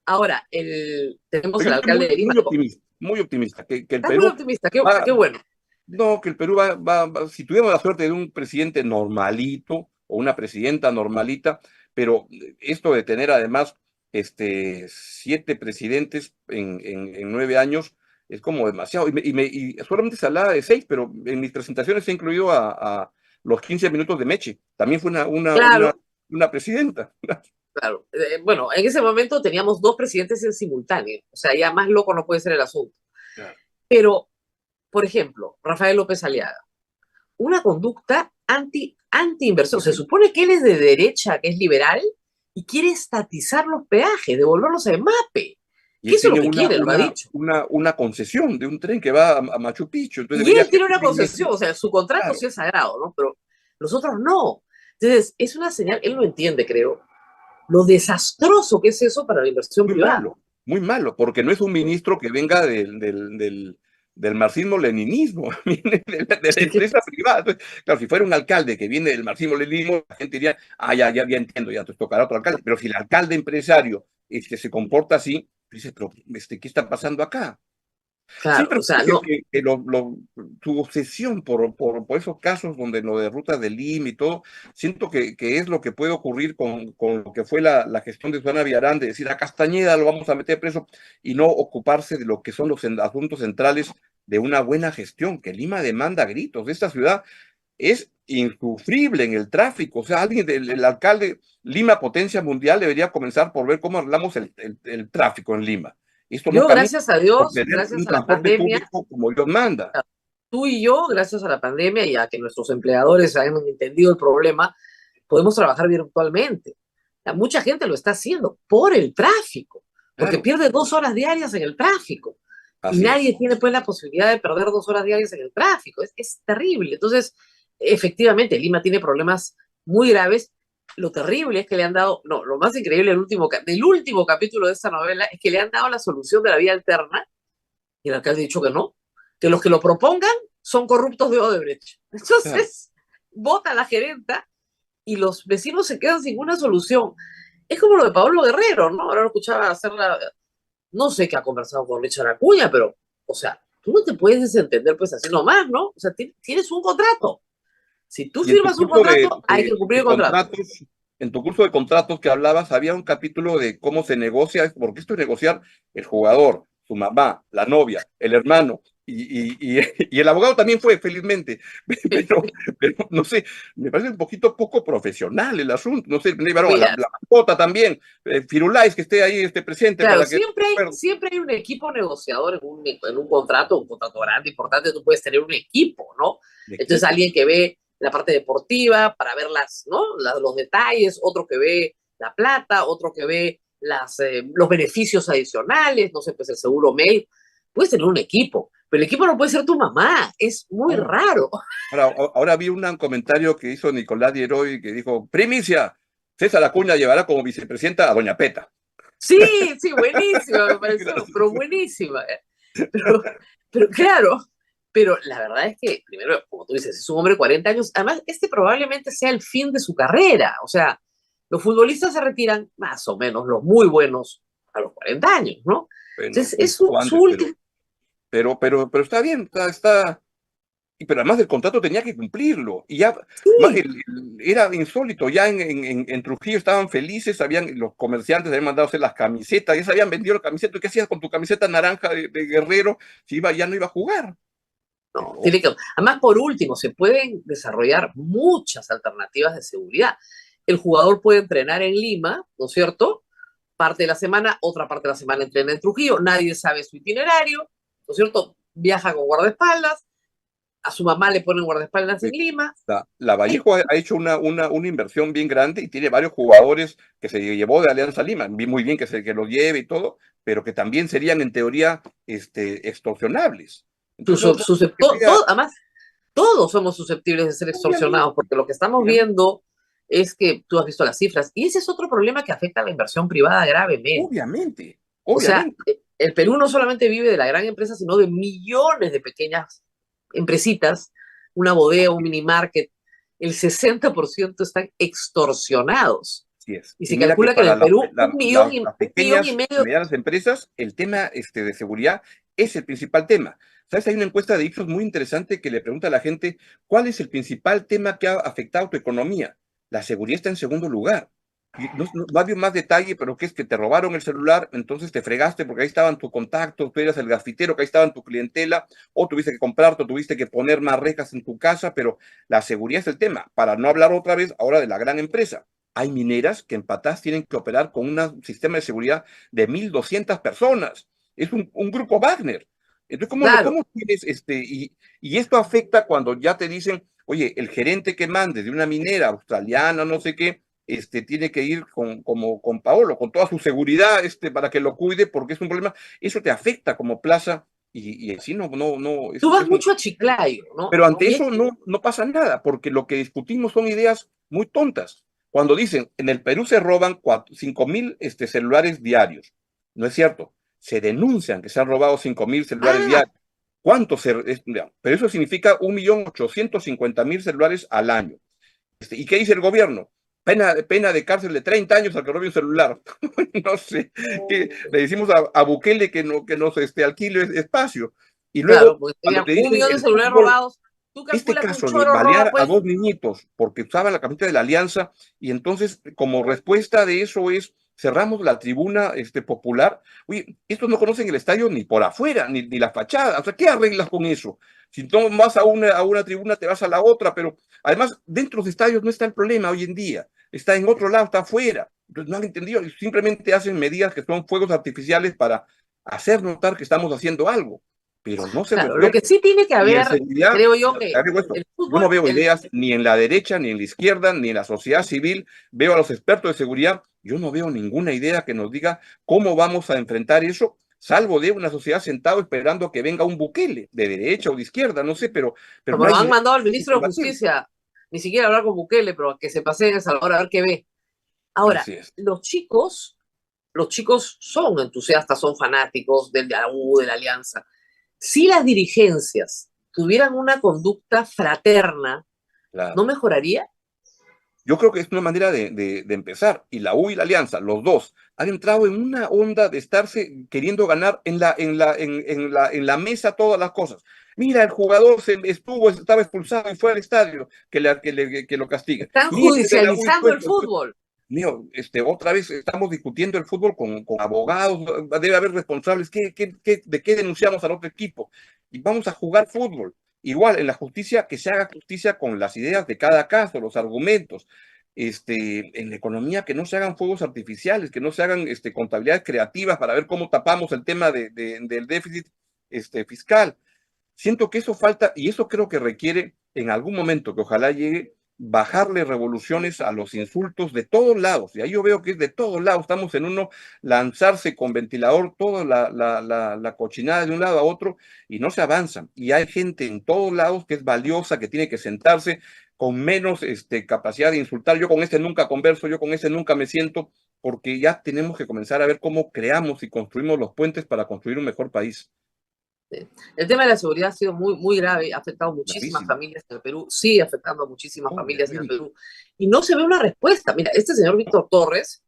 Speaker 1: Ahora, tenemos
Speaker 2: pero
Speaker 1: el
Speaker 2: yo estoy
Speaker 1: alcalde de Lima.
Speaker 2: muy optimista, que el
Speaker 1: Estás muy
Speaker 2: Perú
Speaker 1: optimista,
Speaker 2: va,
Speaker 1: qué bueno.
Speaker 2: no, que el Perú si tuviéramos la suerte de un presidente normalito o una presidenta normalita, pero esto de tener además 7 presidentes en 9 años es como demasiado. Y solamente se hablaba de 6, pero en mis presentaciones he incluido a los 15 minutos de Meche. También fue
Speaker 1: Claro,
Speaker 2: una presidenta.
Speaker 1: claro. Bueno, en ese momento teníamos 2 presidentes en simultáneo. O sea, ya más loco no puede ser el asunto.
Speaker 2: Claro.
Speaker 1: Pero, por ejemplo, Rafael López Aliaga, una conducta anti-inversión. Se supone que él es de derecha, que es liberal, y quiere estatizar los peajes, devolverlos a MAPE.
Speaker 2: Y
Speaker 1: Que
Speaker 2: él
Speaker 1: eso es lo
Speaker 2: tiene
Speaker 1: que quiere, él lo ha dicho.
Speaker 2: una concesión de un tren que va a Machu Picchu. Entonces
Speaker 1: Y
Speaker 2: debería
Speaker 1: él tiene una
Speaker 2: ser
Speaker 1: concesión, o sea, su contrato
Speaker 2: claro.
Speaker 1: sí es sagrado, ¿no? Pero los otros no. Entonces, es una señal, él no entiende, creo, lo desastroso que es eso para la inversión privada.
Speaker 2: Muy malo, porque no es un ministro que venga del marxismo-leninismo, viene de la empresa privada. Entonces, claro, si fuera un alcalde que viene del marxismo-leninismo, la gente diría, ya entiendo, ya te tocará otro alcalde. Pero si el alcalde empresario se comporta así, dice, pero ¿qué está pasando acá?
Speaker 1: Claro,
Speaker 2: Siempre
Speaker 1: o sea,
Speaker 2: dije
Speaker 1: no,
Speaker 2: que tu obsesión por esos casos donde lo de rutas de Lima y todo, siento que es lo que puede ocurrir con lo que fue la gestión de Susana Villarán, de decir a Castañeda lo vamos a meter preso y no ocuparse de lo que son los asuntos centrales de una buena gestión, que Lima demanda a gritos. Esta ciudad es insufrible en el tráfico. O sea, el alcalde, Lima, potencia mundial, debería comenzar por ver cómo arreglamos el tráfico en Lima. Esto no
Speaker 1: yo,
Speaker 2: camina
Speaker 1: gracias a
Speaker 2: por
Speaker 1: Dios,
Speaker 2: tener un
Speaker 1: gracias a la
Speaker 2: transporte
Speaker 1: pandemia,
Speaker 2: público como Dios manda.
Speaker 1: tú y yo, gracias a la pandemia y a que nuestros empleadores hayan entendido el problema, podemos trabajar virtualmente. O sea, mucha gente lo está haciendo por el tráfico, porque
Speaker 2: Claro,
Speaker 1: pierde 2 horas diarias en el tráfico. Y
Speaker 2: así es.
Speaker 1: nadie tiene pues la posibilidad de perder 2 horas diarias en el tráfico. Es terrible. Entonces, efectivamente, Lima tiene problemas muy graves. Lo terrible es que le han dado, no, lo más increíble del último capítulo de esta novela es que le han dado la solución de la vía alterna y el alcalde ha dicho que no, que los que lo propongan son corruptos de Odebrecht. Entonces, vota la gerenta y los vecinos se quedan sin una solución. Es como lo de Pablo Guerrero, ¿no? Ahora lo escuchaba hacerla, no sé qué ha conversado con Richard Acuña, pero, o sea, tú no te puedes desentender pues así nomás, ¿no? O sea, tienes un contrato. Si tú
Speaker 2: Y en tu
Speaker 1: firmas un
Speaker 2: curso
Speaker 1: contrato, hay que cumplir el contrato.
Speaker 2: en tu curso de contratos que hablabas, había un capítulo de cómo se negocia, porque esto es negociar el jugador, su mamá, la novia, el hermano, y el abogado también fue, felizmente, pero no sé, me parece un poquito poco profesional el asunto, no sé, le llevaron a
Speaker 1: Mira,
Speaker 2: la mascota también, Firulais, que esté ahí presente
Speaker 1: claro,
Speaker 2: para que...
Speaker 1: siempre hay un equipo negociador en un contrato grande, importante, tú puedes tener un equipo, ¿no? Entonces alguien que ve la parte deportiva para ver ¿no? los detalles, otro que ve la plata, otro que ve los beneficios adicionales, no sé, pues el seguro médico. Puedes tener un equipo, Pero el equipo no puede ser tu mamá, es muy
Speaker 2: No.
Speaker 1: raro.
Speaker 2: Ahora vi un comentario que hizo Nicolás Dieroy que dijo, primicia, César Acuña llevará como vicepresidenta a Doña Peta.
Speaker 1: Sí, sí, buenísima, me pareció,
Speaker 2: Gracias.
Speaker 1: pero buenísima. Pero, pero claro, pero la verdad es que, primero, como tú dices, es un hombre de 40 años. Además, este probablemente sea el fin de su carrera. O sea, los futbolistas se retiran más o menos, los muy buenos, a los 40 años, ¿no?
Speaker 2: Bueno,
Speaker 1: Entonces, es
Speaker 2: poco
Speaker 1: su
Speaker 2: antes,
Speaker 1: último.
Speaker 2: pero está bien, está. Pero además el contrato tenía que cumplirlo. Y ya
Speaker 1: Sí,
Speaker 2: era insólito. Ya en Trujillo estaban felices, los comerciantes habían mandado hacer las camisetas, ya se habían vendido la camiseta. ¿Qué hacías con tu camiseta naranja de Guerrero si ya no iba a jugar?
Speaker 1: no,
Speaker 2: Pero,
Speaker 1: tiene que. Además, por último, se pueden desarrollar muchas alternativas de seguridad. El jugador puede entrenar en Lima, ¿no es cierto? Parte de la semana, otra parte de la semana entrena en Trujillo, nadie sabe su itinerario, ¿no es cierto? Viaja con guardaespaldas, a su mamá le ponen guardaespaldas en Lima.
Speaker 2: la Vallejo ha hecho una inversión bien grande y tiene varios jugadores que se llevó de Alianza Lima. Vi muy bien que los lleve y todo, pero que también serían en teoría extorsionables. Entonces,
Speaker 1: Además, todos somos susceptibles de ser extorsionados,
Speaker 2: obviamente,
Speaker 1: porque lo que estamos
Speaker 2: obviamente,
Speaker 1: viendo es que tú has visto las cifras, y ese es otro problema que afecta a la inversión privada gravemente.
Speaker 2: obviamente,
Speaker 1: O sea,
Speaker 2: obviamente.
Speaker 1: el Perú no solamente vive de la gran empresa, sino de millones de pequeñas empresitas, una bodega, un mini market. El 60% están extorsionados.
Speaker 2: Así es.
Speaker 1: Y
Speaker 2: Y
Speaker 1: se
Speaker 2: calcula que
Speaker 1: calcula que en
Speaker 2: para
Speaker 1: el Perú
Speaker 2: las
Speaker 1: un millón y
Speaker 2: pequeñas y
Speaker 1: medio.
Speaker 2: medianas empresas, el tema de seguridad es el principal tema. ¿Sabes? Hay una encuesta de Ipsos muy interesante que le pregunta a la gente cuál es el principal tema que ha afectado tu economía. La seguridad está en segundo lugar. Y no había más detalle, pero que es que te robaron el celular, entonces te fregaste porque ahí estaban tus contactos, tú eras el grafitero, que ahí estaban tu clientela, o tuviste que comprarte, o tuviste que poner más rejas en tu casa, pero la seguridad es el tema. Para no hablar otra vez ahora de la gran empresa. Hay mineras que en Patás tienen que operar con un sistema de seguridad de 1.200 personas. Es un grupo Wagner. Entonces,
Speaker 1: Claro,
Speaker 2: ¿cómo tienes y esto afecta cuando ya te dicen, oye, el gerente que mande de una minera australiana, no sé qué, tiene que ir con Paolo, con toda su seguridad, para que lo cuide, porque es un problema. Eso te afecta como plaza y así no,
Speaker 1: tú vas mucho a Chiclayo, ¿no?
Speaker 2: pero ante
Speaker 1: Y
Speaker 2: eso no pasa nada, porque lo que discutimos son ideas muy tontas. Cuando dicen, en el Perú se roban 5.000 celulares diarios. No es cierto. Se denuncian que se han robado 5.000 celulares
Speaker 1: ah,
Speaker 2: diarios. ¿Cuántos? Pero eso significa 1.850.000 celulares al año. ¿Y qué dice el gobierno? Pena de cárcel de 30 años al que robe un celular. No sé. Le decimos a Bukele que nos alquile espacio. Y
Speaker 1: claro,
Speaker 2: luego,
Speaker 1: porque
Speaker 2: cuando
Speaker 1: tenían
Speaker 2: te
Speaker 1: un
Speaker 2: dicen
Speaker 1: millón de
Speaker 2: el
Speaker 1: celulares
Speaker 2: fútbol,
Speaker 1: robados. Tú
Speaker 2: este
Speaker 1: calculas que un
Speaker 2: caso de
Speaker 1: choro roba,
Speaker 2: balear a
Speaker 1: pues,
Speaker 2: 2 niñitos porque usaban la camiseta de la Alianza y entonces como respuesta de eso es cerramos la tribuna popular. Oye, estos no conocen el estadio ni por afuera, ni la fachada. O sea, ¿qué arreglas con eso? Si no vas a una tribuna, te vas a la otra, pero además dentro de los estadios no está el problema hoy en día. Está en otro lado, está afuera. Entonces no han entendido, simplemente hacen medidas que son fuegos artificiales para hacer notar que estamos haciendo algo, pero no se
Speaker 1: claro, lo que
Speaker 2: resuelve.
Speaker 1: sí tiene que
Speaker 2: Y en
Speaker 1: haber,
Speaker 2: seguridad,
Speaker 1: creo yo,
Speaker 2: te
Speaker 1: que
Speaker 2: digo esto,
Speaker 1: el
Speaker 2: yo no
Speaker 1: fútbol,
Speaker 2: veo ideas ni en la derecha, ni en la izquierda, ni en la sociedad civil. Veo a los expertos de seguridad. Yo no veo ninguna idea que nos diga cómo vamos a enfrentar eso, salvo de una sociedad sentado esperando que venga un Bukele, de derecha o de izquierda, no sé, pero no
Speaker 1: bueno,
Speaker 2: hay
Speaker 1: han
Speaker 2: idea
Speaker 1: mandado al
Speaker 2: que
Speaker 1: ministro
Speaker 2: se
Speaker 1: de
Speaker 2: va a hacer.
Speaker 1: Justicia, ni siquiera hablar con Bukele, pero a que se pase en El Salvador a ver qué ve. Ahora,
Speaker 2: Así es.
Speaker 1: los chicos son entusiastas, son fanáticos de la U, de la Alianza. Si las dirigencias tuvieran una conducta fraterna,
Speaker 2: Claro.
Speaker 1: ¿no mejoraría?
Speaker 2: Yo creo que es una manera de empezar. Y la U y la Alianza, los dos, han entrado en una onda de estarse queriendo ganar en la mesa todas las cosas. Mira, el jugador estaba expulsado y fue al estadio, que lo castiguen.
Speaker 1: Están
Speaker 2: Mira, el de la U
Speaker 1: judicializando el fútbol.
Speaker 2: mío, otra vez estamos discutiendo el fútbol con abogados, debe haber responsables. ¿De qué denunciamos al otro equipo? Y vamos a jugar fútbol. Igual, en la justicia, que se haga justicia con las ideas de cada caso, los argumentos. En la economía, que no se hagan fuegos artificiales, que no se hagan contabilidades creativas para ver cómo tapamos el tema del déficit fiscal. Siento que eso falta, y eso creo que requiere en algún momento, que ojalá llegue, bajarle revoluciones a los insultos de todos lados. Y ahí yo veo que es de todos lados. Estamos en uno lanzarse con ventilador toda la cochinada de un lado a otro y no se avanzan. Y hay gente en todos lados que es valiosa, que tiene que sentarse con menos capacidad de insultar. Yo con este nunca converso, yo con este nunca me siento, porque ya tenemos que comenzar a ver cómo creamos y construimos los puentes para construir un mejor país.
Speaker 1: El tema de la seguridad ha sido muy, muy grave, ha afectado a muchísimas
Speaker 2: Gravísimo.
Speaker 1: familias en el Perú, sigue afectando a muchísimas familias en el
Speaker 2: Obviamente.
Speaker 1: Perú, y no se ve una respuesta. Mira, este señor Víctor Torres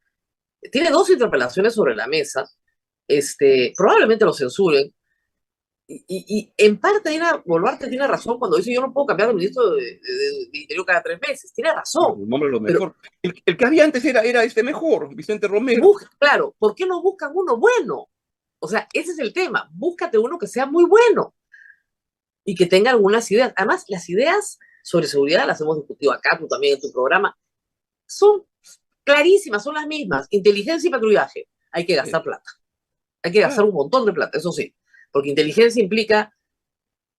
Speaker 1: tiene 2 interpelaciones sobre la mesa, probablemente lo censuren, y en parte Dina Boluarte tiene razón cuando dice yo no puedo cambiar de ministro de Interior cada 3 meses, tiene razón,
Speaker 2: Un hombre lo
Speaker 1: pero
Speaker 2: mejor. El que había antes era mejor, Vicente Romero.
Speaker 1: claro, ¿por qué no buscan uno bueno? O sea, ese es el tema, búscate uno que sea muy bueno y que tenga algunas ideas. Además, las ideas sobre seguridad las hemos discutido acá, tú también en tu programa, son clarísimas, son las mismas. Inteligencia y patrullaje, hay que gastar plata. Hay que gastar un montón de plata, eso sí, porque inteligencia implica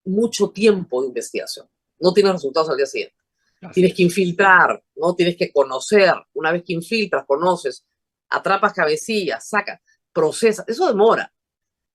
Speaker 1: mucho tiempo de investigación. No tienes resultados al día siguiente. Tienes que infiltrar, ¿no? Tienes que conocer. Una vez que infiltras, conoces, atrapas cabecillas, sacas, procesas. Eso demora.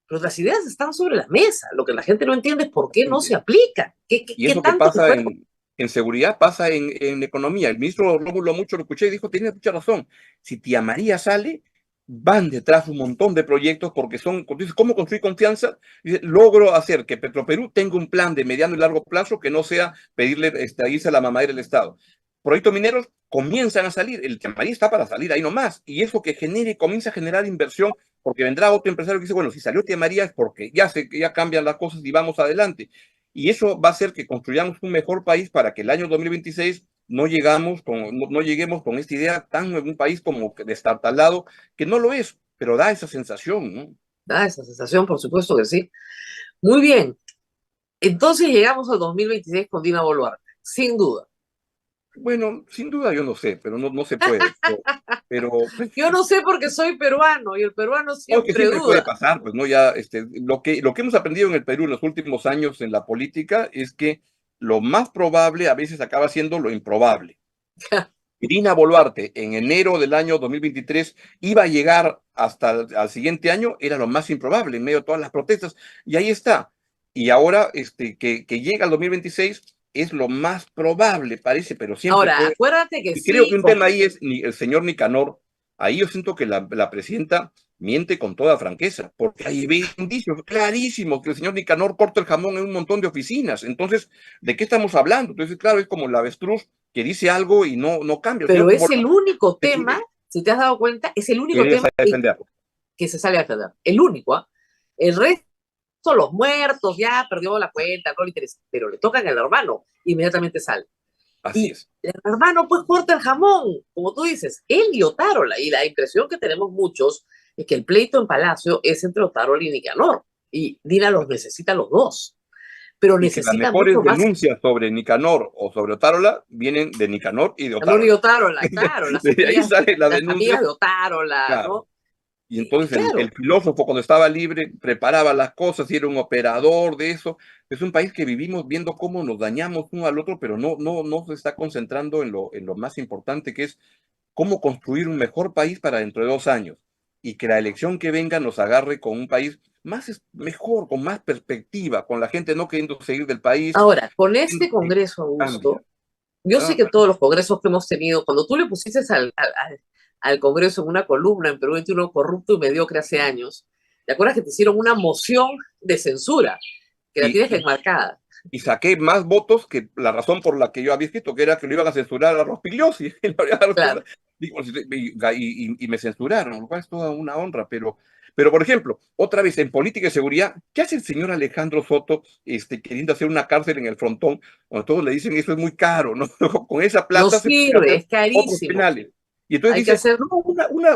Speaker 1: Pero las ideas están sobre la mesa. Lo que la gente no entiende es por qué no se aplican.
Speaker 2: Y eso que pasa en seguridad pasa en economía. El ministro Rómulo mucho lo escuché y dijo, tiene mucha razón. Si Tía María sale, van detrás un montón de proyectos porque son, dices, ¿cómo construir confianza? Dice, logro hacer que Petroperú tenga un plan de mediano y largo plazo que no sea pedirle irse a la mamadera del Estado. Proyectos mineros comienzan a salir, el Tía María está para salir ahí nomás, y eso que comienza a generar inversión, porque vendrá otro empresario que dice, bueno, si salió Tía María es porque ya cambian las cosas y vamos adelante. Y eso va a hacer que construyamos un mejor país para que el año 2026 no lleguemos con esta idea tan en un país como destartalado, que no lo es, pero da esa sensación, ¿no?
Speaker 1: Da esa sensación, por supuesto que sí. Muy bien. Entonces llegamos al 2026 con Dina Boluarte, sin duda.
Speaker 2: Bueno, sin duda yo no sé, pero no se puede.
Speaker 1: Yo no sé porque soy peruano y el peruano siempre
Speaker 2: siempre
Speaker 1: duda.
Speaker 2: puede pasar, pues no ya lo que hemos aprendido en el Perú en los últimos años en la política es que lo más probable a veces acaba siendo lo improbable. Dina Boluarte en enero del año 2023 iba a llegar hasta al siguiente año, era lo más improbable en medio de todas las protestas, y ahí está. Y ahora que llega al 2026 es lo más probable, parece, pero siempre
Speaker 1: ahora, acuérdate que
Speaker 2: y
Speaker 1: sí.
Speaker 2: creo que un tema ahí es el señor Nicanor. Ahí yo siento que la presidenta miente con toda franqueza, porque hay indicios clarísimos que el señor Nicanor corta el jamón en un montón de oficinas. Entonces, ¿de qué estamos hablando? Entonces, claro, es como el avestruz que dice algo y no cambia.
Speaker 1: Pero es el único tema, si te has dado cuenta, es el único tema que se sale a defender. El único, ¿eh? El resto, los muertos, ya perdió la cuenta, no le interesa, pero le tocan al hermano, inmediatamente sale.
Speaker 2: Así es.
Speaker 1: El hermano pues corta el jamón, como tú dices, él y Otárola, y la impresión que tenemos muchos es que el pleito en Palacio es entre Otárola y Nicanor, y Dina los necesita los dos, pero necesita
Speaker 2: las mejores
Speaker 1: mucho más.
Speaker 2: denuncias sobre Nicanor o sobre Otárola vienen de Nicanor y de Otárola.
Speaker 1: Y Otárola, claro, las
Speaker 2: de ahí sale la denuncia.
Speaker 1: amigas de Otárola,
Speaker 2: claro.
Speaker 1: ¿no?
Speaker 2: Y entonces
Speaker 1: claro.
Speaker 2: el filósofo cuando estaba libre preparaba las cosas y era un operador de eso. Es un país que vivimos viendo cómo nos dañamos uno al otro, pero no se está concentrando en lo más importante, que es cómo construir un mejor país para dentro de 2 años. Y que la elección que venga nos agarre con un país mejor, con más perspectiva, con la gente no queriendo seguir del país.
Speaker 1: Ahora, con este Congreso, Augusto, yo sé que todos los congresos que hemos tenido, cuando tú le pusiste al Congreso en una columna en Perú 21 corrupto y mediocre hace años, ¿te acuerdas que te hicieron una moción de censura? Que la tienes enmarcada.
Speaker 2: Y saqué más votos que la razón por la que yo había escrito, que era que lo iban a censurar a Rospigliosi. Claro. Y me censuraron, lo cual es toda una honra, pero por ejemplo, otra vez en política y seguridad, ¿qué hace el señor Alejandro Soto queriendo hacer una cárcel en el Frontón? Cuando todos le dicen eso es muy caro, ¿no? Con esa plata
Speaker 1: no sirve, es carísimo.
Speaker 2: Penales. Y entonces dice, no,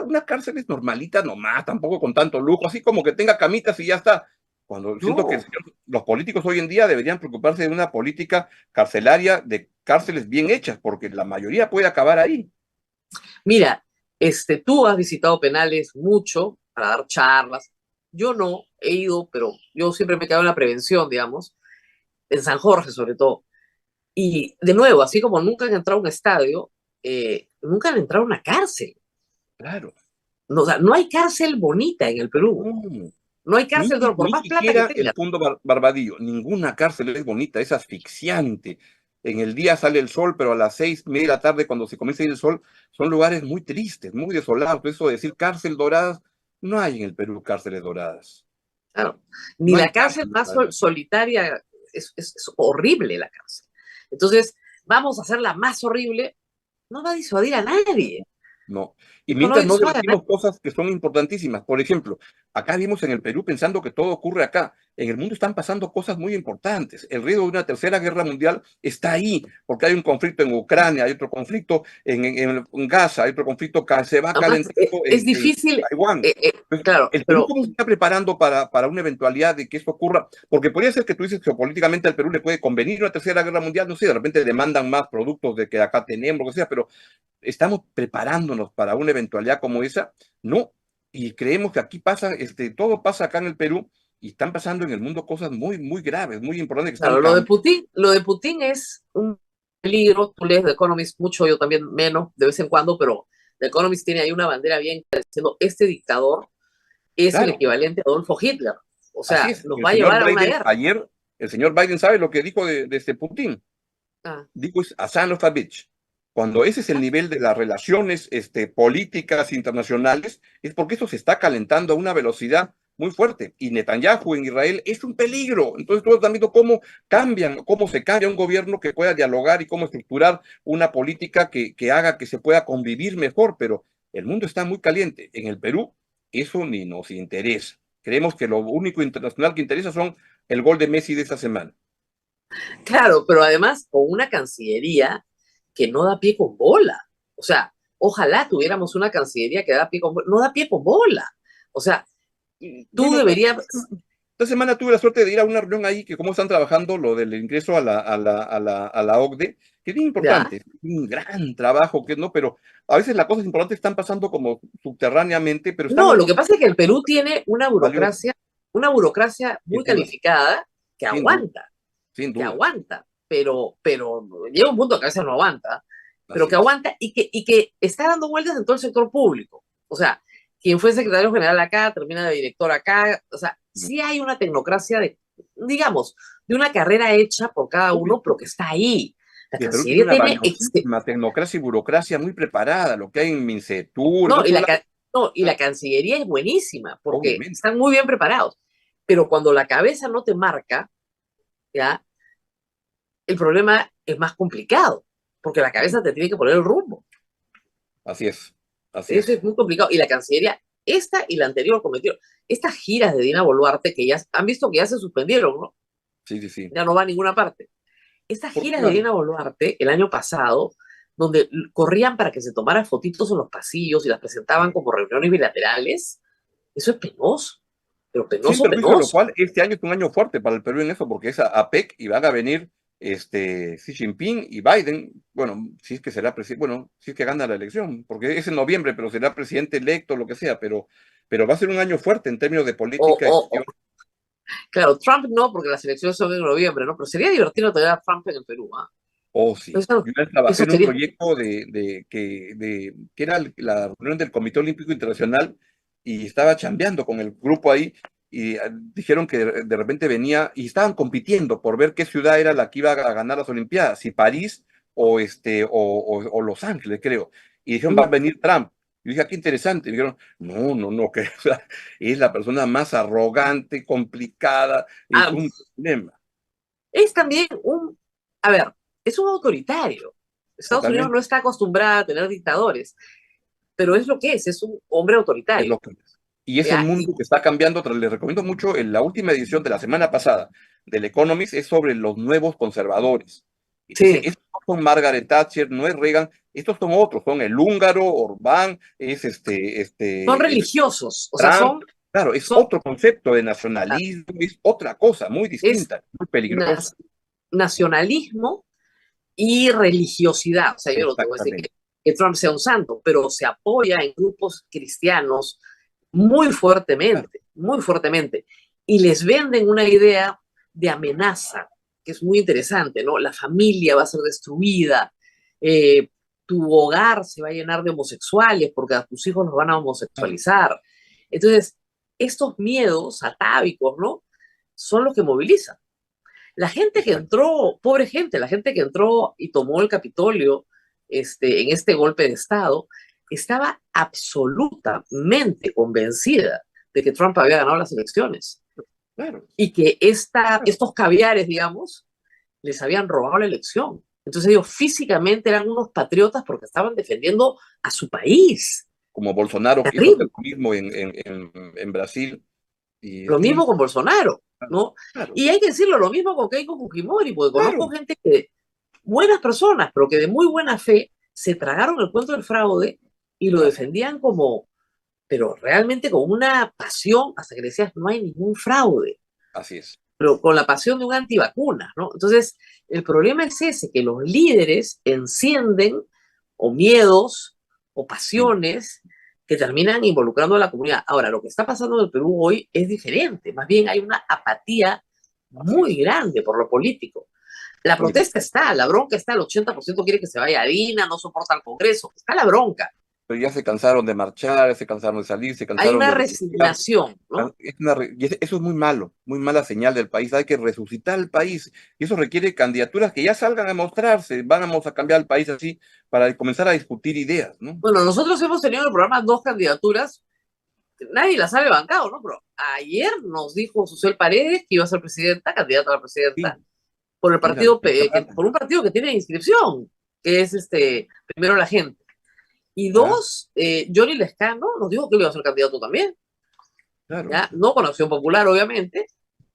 Speaker 2: una cárcel es normalita nomás, tampoco con tanto lujo, así como que tenga camitas y ya está. Cuando siento que los políticos hoy en día deberían preocuparse de una política carcelaria, de cárceles bien hechas, porque la mayoría puede acabar ahí.
Speaker 1: Mira, tú has visitado penales mucho para dar charlas. Yo no he ido, pero yo siempre me he quedado en la prevención, digamos, en San Jorge sobre todo. Y de nuevo, así como nunca han entrado a un estadio, nunca han entrado a una cárcel.
Speaker 2: Claro.
Speaker 1: No, o sea, no hay cárcel bonita en el Perú.
Speaker 2: No.
Speaker 1: No hay cárcel, por
Speaker 2: Ni
Speaker 1: más plata que
Speaker 2: siquiera el
Speaker 1: tenga.
Speaker 2: fondo Barbadillo. Ninguna cárcel es bonita, es asfixiante. En el día sale el sol, pero a las 6:30 de la tarde, cuando se comienza a ir el sol, son lugares muy tristes, muy desolados. Eso de decir cárcel doradas, no hay en el Perú cárceles doradas.
Speaker 1: Claro. Ni
Speaker 2: No
Speaker 1: la
Speaker 2: hay
Speaker 1: cárcel
Speaker 2: cárceles
Speaker 1: más
Speaker 2: doradas.
Speaker 1: solitaria, es horrible la cárcel. Entonces, vamos a hacerla más horrible, no va a disuadir a nadie.
Speaker 2: No. Y
Speaker 1: No
Speaker 2: mientras no
Speaker 1: disuade a nadie.
Speaker 2: decimos cosas que son importantísimas. Por ejemplo, acá vimos en el Perú pensando que todo ocurre acá. En el mundo están pasando cosas muy importantes. El riesgo de una tercera guerra mundial está ahí, porque hay un conflicto en Ucrania, hay otro conflicto en Gaza, hay otro conflicto que se va
Speaker 1: Además,
Speaker 2: calentando
Speaker 1: es
Speaker 2: en
Speaker 1: difícil,
Speaker 2: Taiwán. Entonces,
Speaker 1: claro,
Speaker 2: ¿el Perú
Speaker 1: pero
Speaker 2: cómo se está preparando para una eventualidad de que esto ocurra? Porque podría ser que tú dices que políticamente al Perú le puede convenir una tercera guerra mundial, no sé, de repente demandan más productos de que acá tenemos, lo que sea, pero ¿estamos preparándonos para una eventualidad como esa? No. Y creemos que aquí pasa, todo pasa acá en el Perú y están pasando en el mundo cosas muy, muy graves, muy importantes que están
Speaker 1: claro,
Speaker 2: cambiando.
Speaker 1: Lo de Putin es un peligro. Tú lees The Economist mucho, yo también menos, de vez en cuando, pero The Economist tiene ahí una bandera bien clara diciendo, este dictador es el
Speaker 2: Claro,
Speaker 1: equivalente a Adolfo Hitler. O
Speaker 2: así
Speaker 1: sea,
Speaker 2: es.
Speaker 1: nos
Speaker 2: El
Speaker 1: va a
Speaker 2: señor
Speaker 1: llevar a una
Speaker 2: Biden,
Speaker 1: guerra.
Speaker 2: ayer, el señor Biden sabe lo que dijo de este Putin.
Speaker 1: Ah,
Speaker 2: Dijo es a son of a bitch. Cuando ese es el nivel de las relaciones políticas internacionales, es porque eso se está calentando a una velocidad muy fuerte. Y Netanyahu en Israel es un peligro. Entonces todos están viendo cómo se cambia un gobierno que pueda dialogar y cómo estructurar una política que haga que se pueda convivir mejor. Pero el mundo está muy caliente. En el Perú, eso ni nos interesa. Creemos que lo único internacional que interesa son el gol de Messi de esta semana.
Speaker 1: claro, pero además con una cancillería que no da pie con bola. O sea, ojalá tuviéramos una cancillería que da pie con bola. No da pie con bola. O sea, tú
Speaker 2: Bueno,
Speaker 1: deberías.
Speaker 2: esta semana tuve la suerte de ir a una reunión ahí, que cómo están trabajando lo del ingreso a la OCDE, que es bien
Speaker 1: Ya.
Speaker 2: importante, un gran trabajo, que no, pero a veces las cosas importantes están pasando como subterráneamente, pero están
Speaker 1: No, lo
Speaker 2: haciendo
Speaker 1: que pasa es que el Perú tiene
Speaker 2: valioso,
Speaker 1: una burocracia
Speaker 2: sin
Speaker 1: muy
Speaker 2: duda,
Speaker 1: calificada
Speaker 2: sin duda, sin
Speaker 1: que
Speaker 2: duda.
Speaker 1: aguanta, pero llega un punto que a veces no aguanta, pero
Speaker 2: Así
Speaker 1: que
Speaker 2: es.
Speaker 1: aguanta y que está dando vueltas en todo el sector público. O sea, quien fue secretario general acá, termina de director acá. O sea, sí hay una tecnocracia digamos, de una carrera hecha por cada
Speaker 2: Obvio.
Speaker 1: uno, pero que está ahí. La
Speaker 2: Y el Perú tiene
Speaker 1: Cancillería
Speaker 2: una
Speaker 1: tiene
Speaker 2: valiosísima tecnocracia y burocracia muy preparada, lo que hay en Mincetur, en
Speaker 1: no,
Speaker 2: otro lado,
Speaker 1: y la Cancillería es buenísima, porque
Speaker 2: obviamente.
Speaker 1: están muy bien preparados. Pero cuando la cabeza no te marca, ¿ya? El problema es más complicado, porque la cabeza te tiene que poner el rumbo.
Speaker 2: Así es, así
Speaker 1: Eso es
Speaker 2: es.
Speaker 1: muy complicado. Y la Cancillería, esta y la anterior cometieron. Estas giras de Dina Boluarte, que ya han visto que ya se suspendieron, ¿no?
Speaker 2: Sí, sí, sí.
Speaker 1: Ya no va a ninguna parte. Estas
Speaker 2: Por
Speaker 1: giras de
Speaker 2: claro,
Speaker 1: Dina Boluarte, el año pasado, donde corrían para que se tomaran fotitos en los pasillos y las presentaban como reuniones bilaterales, eso es penoso, pero
Speaker 2: sin
Speaker 1: penoso,
Speaker 2: perjuicio de lo
Speaker 1: penoso.
Speaker 2: cual, este año es un año fuerte para el Perú en eso, porque es a APEC y van a venir Xi Jinping y Biden, bueno, si es que será presidente, bueno, si es que gana la elección, porque es en noviembre, pero será presidente electo, lo que sea, pero va a ser un año fuerte en términos de
Speaker 1: O,
Speaker 2: política
Speaker 1: o,
Speaker 2: exterior.
Speaker 1: claro, Trump no, porque las elecciones son en noviembre, ¿no? Pero sería divertido tener a Trump en el Perú, ¿ah?
Speaker 2: Oh, sí.
Speaker 1: Eso,
Speaker 2: Yo una vez trabajé
Speaker 1: eso
Speaker 2: en un
Speaker 1: sería.
Speaker 2: proyecto que era la reunión del Comité Olímpico Internacional y estaba chambeando con el grupo ahí y dijeron que de repente venía y estaban compitiendo por ver qué ciudad era la que iba a ganar las Olimpiadas, si París o Los Ángeles, creo. Y dijeron, va a venir Trump. Y dije, qué interesante. Y dijeron, no, no, no, que o sea, es la persona más arrogante, complicada, es
Speaker 1: Ah,
Speaker 2: un problema.
Speaker 1: es también a ver, es un autoritario. Estados Unidos
Speaker 2: Totalmente.
Speaker 1: no está acostumbrada a tener dictadores, pero es lo que es un hombre
Speaker 2: Es
Speaker 1: autoritario.
Speaker 2: lo que es. Y es el
Speaker 1: ¿Ya?
Speaker 2: mundo que está cambiando. Les recomiendo mucho la última edición de la semana pasada del Economist, es sobre los nuevos conservadores. Y te dice,
Speaker 1: Sí,
Speaker 2: estos no son Margaret Thatcher, no es Reagan, estos son otros, son el húngaro, Orbán,
Speaker 1: son
Speaker 2: es
Speaker 1: religiosos, o sea,
Speaker 2: Trump. Claro, es
Speaker 1: son
Speaker 2: otro concepto de nacionalismo, es otra cosa muy
Speaker 1: es
Speaker 2: distinta, muy peligrosa.
Speaker 1: nacionalismo y religiosidad. O sea, yo no te voy a decir
Speaker 2: Exactamente.
Speaker 1: que Trump sea un santo, pero se apoya en grupos cristianos muy fuertemente, y les venden una idea de amenaza, que es muy interesante, ¿no? La familia va a ser destruida, tu hogar se va a llenar de homosexuales porque a tus hijos los van a homosexualizar. Entonces, estos miedos atávicos, ¿no? Son los que movilizan. La gente que entró, pobre gente, la gente que entró y tomó el Capitolio en este golpe de Estado, estaba absolutamente convencida de que Trump había ganado las elecciones.
Speaker 2: Claro.
Speaker 1: Y que estos caviares, digamos, les habían robado la elección. Entonces ellos físicamente eran unos patriotas porque estaban defendiendo a su país.
Speaker 2: Como Bolsonaro quiso hacer lo mismo en Brasil. Y
Speaker 1: lo mismo con Bolsonaro, ¿no?
Speaker 2: Claro.
Speaker 1: Y hay que decirlo, lo mismo con Keiko Fujimori, porque conozco gente que, buenas personas, pero que de muy buena fe, se tragaron el cuento del fraude y lo defendían como, pero realmente con una pasión, hasta que decías, no hay ningún fraude.
Speaker 2: Así es.
Speaker 1: Pero con la pasión de un antivacuna, ¿no? Entonces, el problema es ese, que los líderes encienden o miedos o pasiones que terminan involucrando a la comunidad. Ahora, lo que está pasando en el Perú hoy es diferente. Más bien hay una apatía muy grande por lo político. La protesta está, la bronca está, el 80% quiere que se vaya Dina, no soporta el Congreso, está la bronca.
Speaker 2: Pero ya se cansaron de marchar, se cansaron de salir, se cansaron de...
Speaker 1: Hay una resignación, ¿no?
Speaker 2: Eso es muy malo, muy mala señal del país. Hay que resucitar el país y eso requiere candidaturas que ya salgan a mostrarse. Vamos a cambiar el país así para comenzar a discutir ideas, ¿no?
Speaker 1: Bueno, nosotros hemos tenido en el programa 2 candidaturas, nadie las ha levantado, ¿no? Pero ayer nos dijo Susel Paredes que iba a ser presidenta, candidata a la presidenta, por el partido, por un partido que tiene inscripción, que es Primero la Gente. Y dos, Johnny Lescano nos dijo que él iba a ser candidato también.
Speaker 2: Claro.
Speaker 1: ¿Ya? No con Acción Popular, obviamente,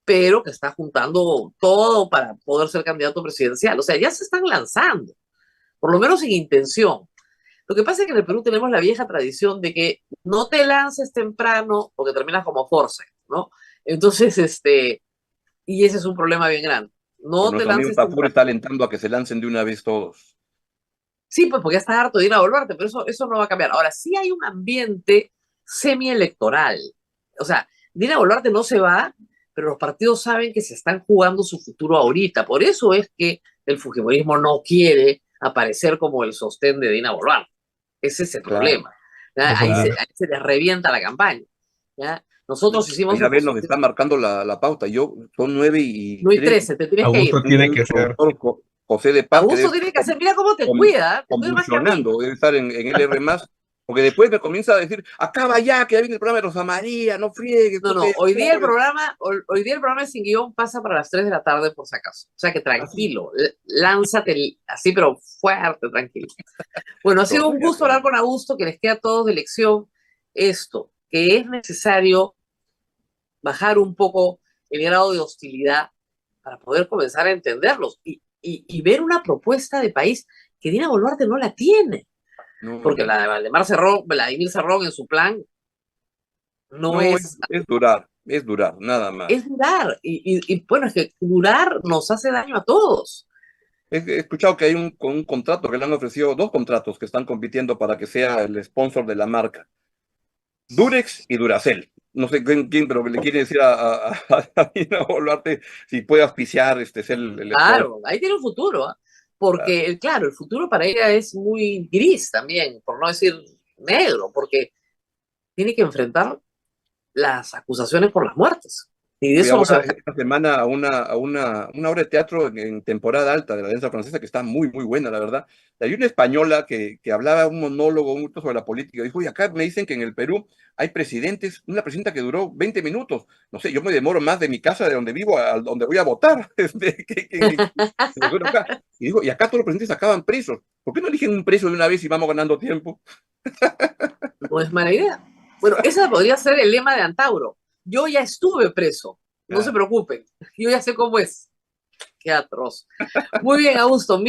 Speaker 1: pero que está juntando todo para poder ser candidato presidencial. O sea, ya se están lanzando, por lo menos sin intención. Lo que pasa es que en el Perú tenemos la vieja tradición de que no te lances temprano porque terminas como Forsyth, ¿no? Entonces, y ese es un problema bien grande. No te lances temprano.
Speaker 2: Tafur está alentando a que se lancen de una vez todos.
Speaker 1: Sí, pues porque ya está harto de ir a Boluarte, pero eso no va a cambiar. Ahora, sí hay un ambiente semielectoral. O sea, Dina Boluarte no se va, pero los partidos saben que se están jugando su futuro ahorita. Por eso es que el fujimorismo no quiere aparecer como el sostén de Dina Boluarte. Ese es el problema. Ahí se les revienta la campaña. ¿Ya? Nosotros hicimos...
Speaker 2: Ya ves, nos está marcando la pauta. Son 9 y
Speaker 1: 13, te tienes que ir.
Speaker 3: Augusto tiene que ser...
Speaker 2: José de Paz.
Speaker 1: Augusto tiene que hacer, mira cómo te cuida.
Speaker 2: Convulsionando, debe estar en LR+, porque después me comienza a decir, acaba ya, que ya viene el programa de Rosa María, no friegues.
Speaker 1: No, hoy día el programa sin guión pasa para las 3 de la tarde, por si acaso. O sea que tranquilo, lánzate así, pero fuerte, tranquilo. Bueno, ha sido un gusto hablar con Augusto, que les queda a todos de lección esto, que es necesario bajar un poco el grado de hostilidad para poder comenzar a entenderlos y ver una propuesta de país que Dina Boluarte no la tiene. Porque la de Vladimir Cerrón en su plan no es...
Speaker 2: Es durar, nada más.
Speaker 1: Es durar, y bueno, es que durar nos hace daño a todos.
Speaker 2: He escuchado que hay un contrato que le han ofrecido, 2 contratos que están compitiendo para que sea el sponsor de la marca. Durex y Duracell. No sé quién, pero que le quiere decir a Dina Boluarte si puede auspiciar ser el
Speaker 1: Claro, ahí tiene un futuro, ¿eh? Porque, claro, el futuro para ella es muy gris también, por no decir negro, porque tiene que enfrentar las acusaciones por las muertes. Y de eso
Speaker 2: esta semana a una obra de teatro en temporada alta de la danza francesa que está muy, muy buena, la verdad. Hay una española que hablaba un monólogo sobre la política. Dijo, y acá me dicen que en el Perú hay presidentes, una presidenta que duró 20 minutos. No sé, yo me demoro más de mi casa, de donde vivo, a donde voy a votar. Y digo, y acá todos los presidentes acaban presos. ¿Por qué no eligen un preso de una vez y vamos ganando tiempo?
Speaker 1: No es mala idea. Bueno, ese podría ser el lema de Antauro. Yo ya estuve preso, no se preocupen, yo ya sé cómo es. Qué atroz. Muy bien, Augusto.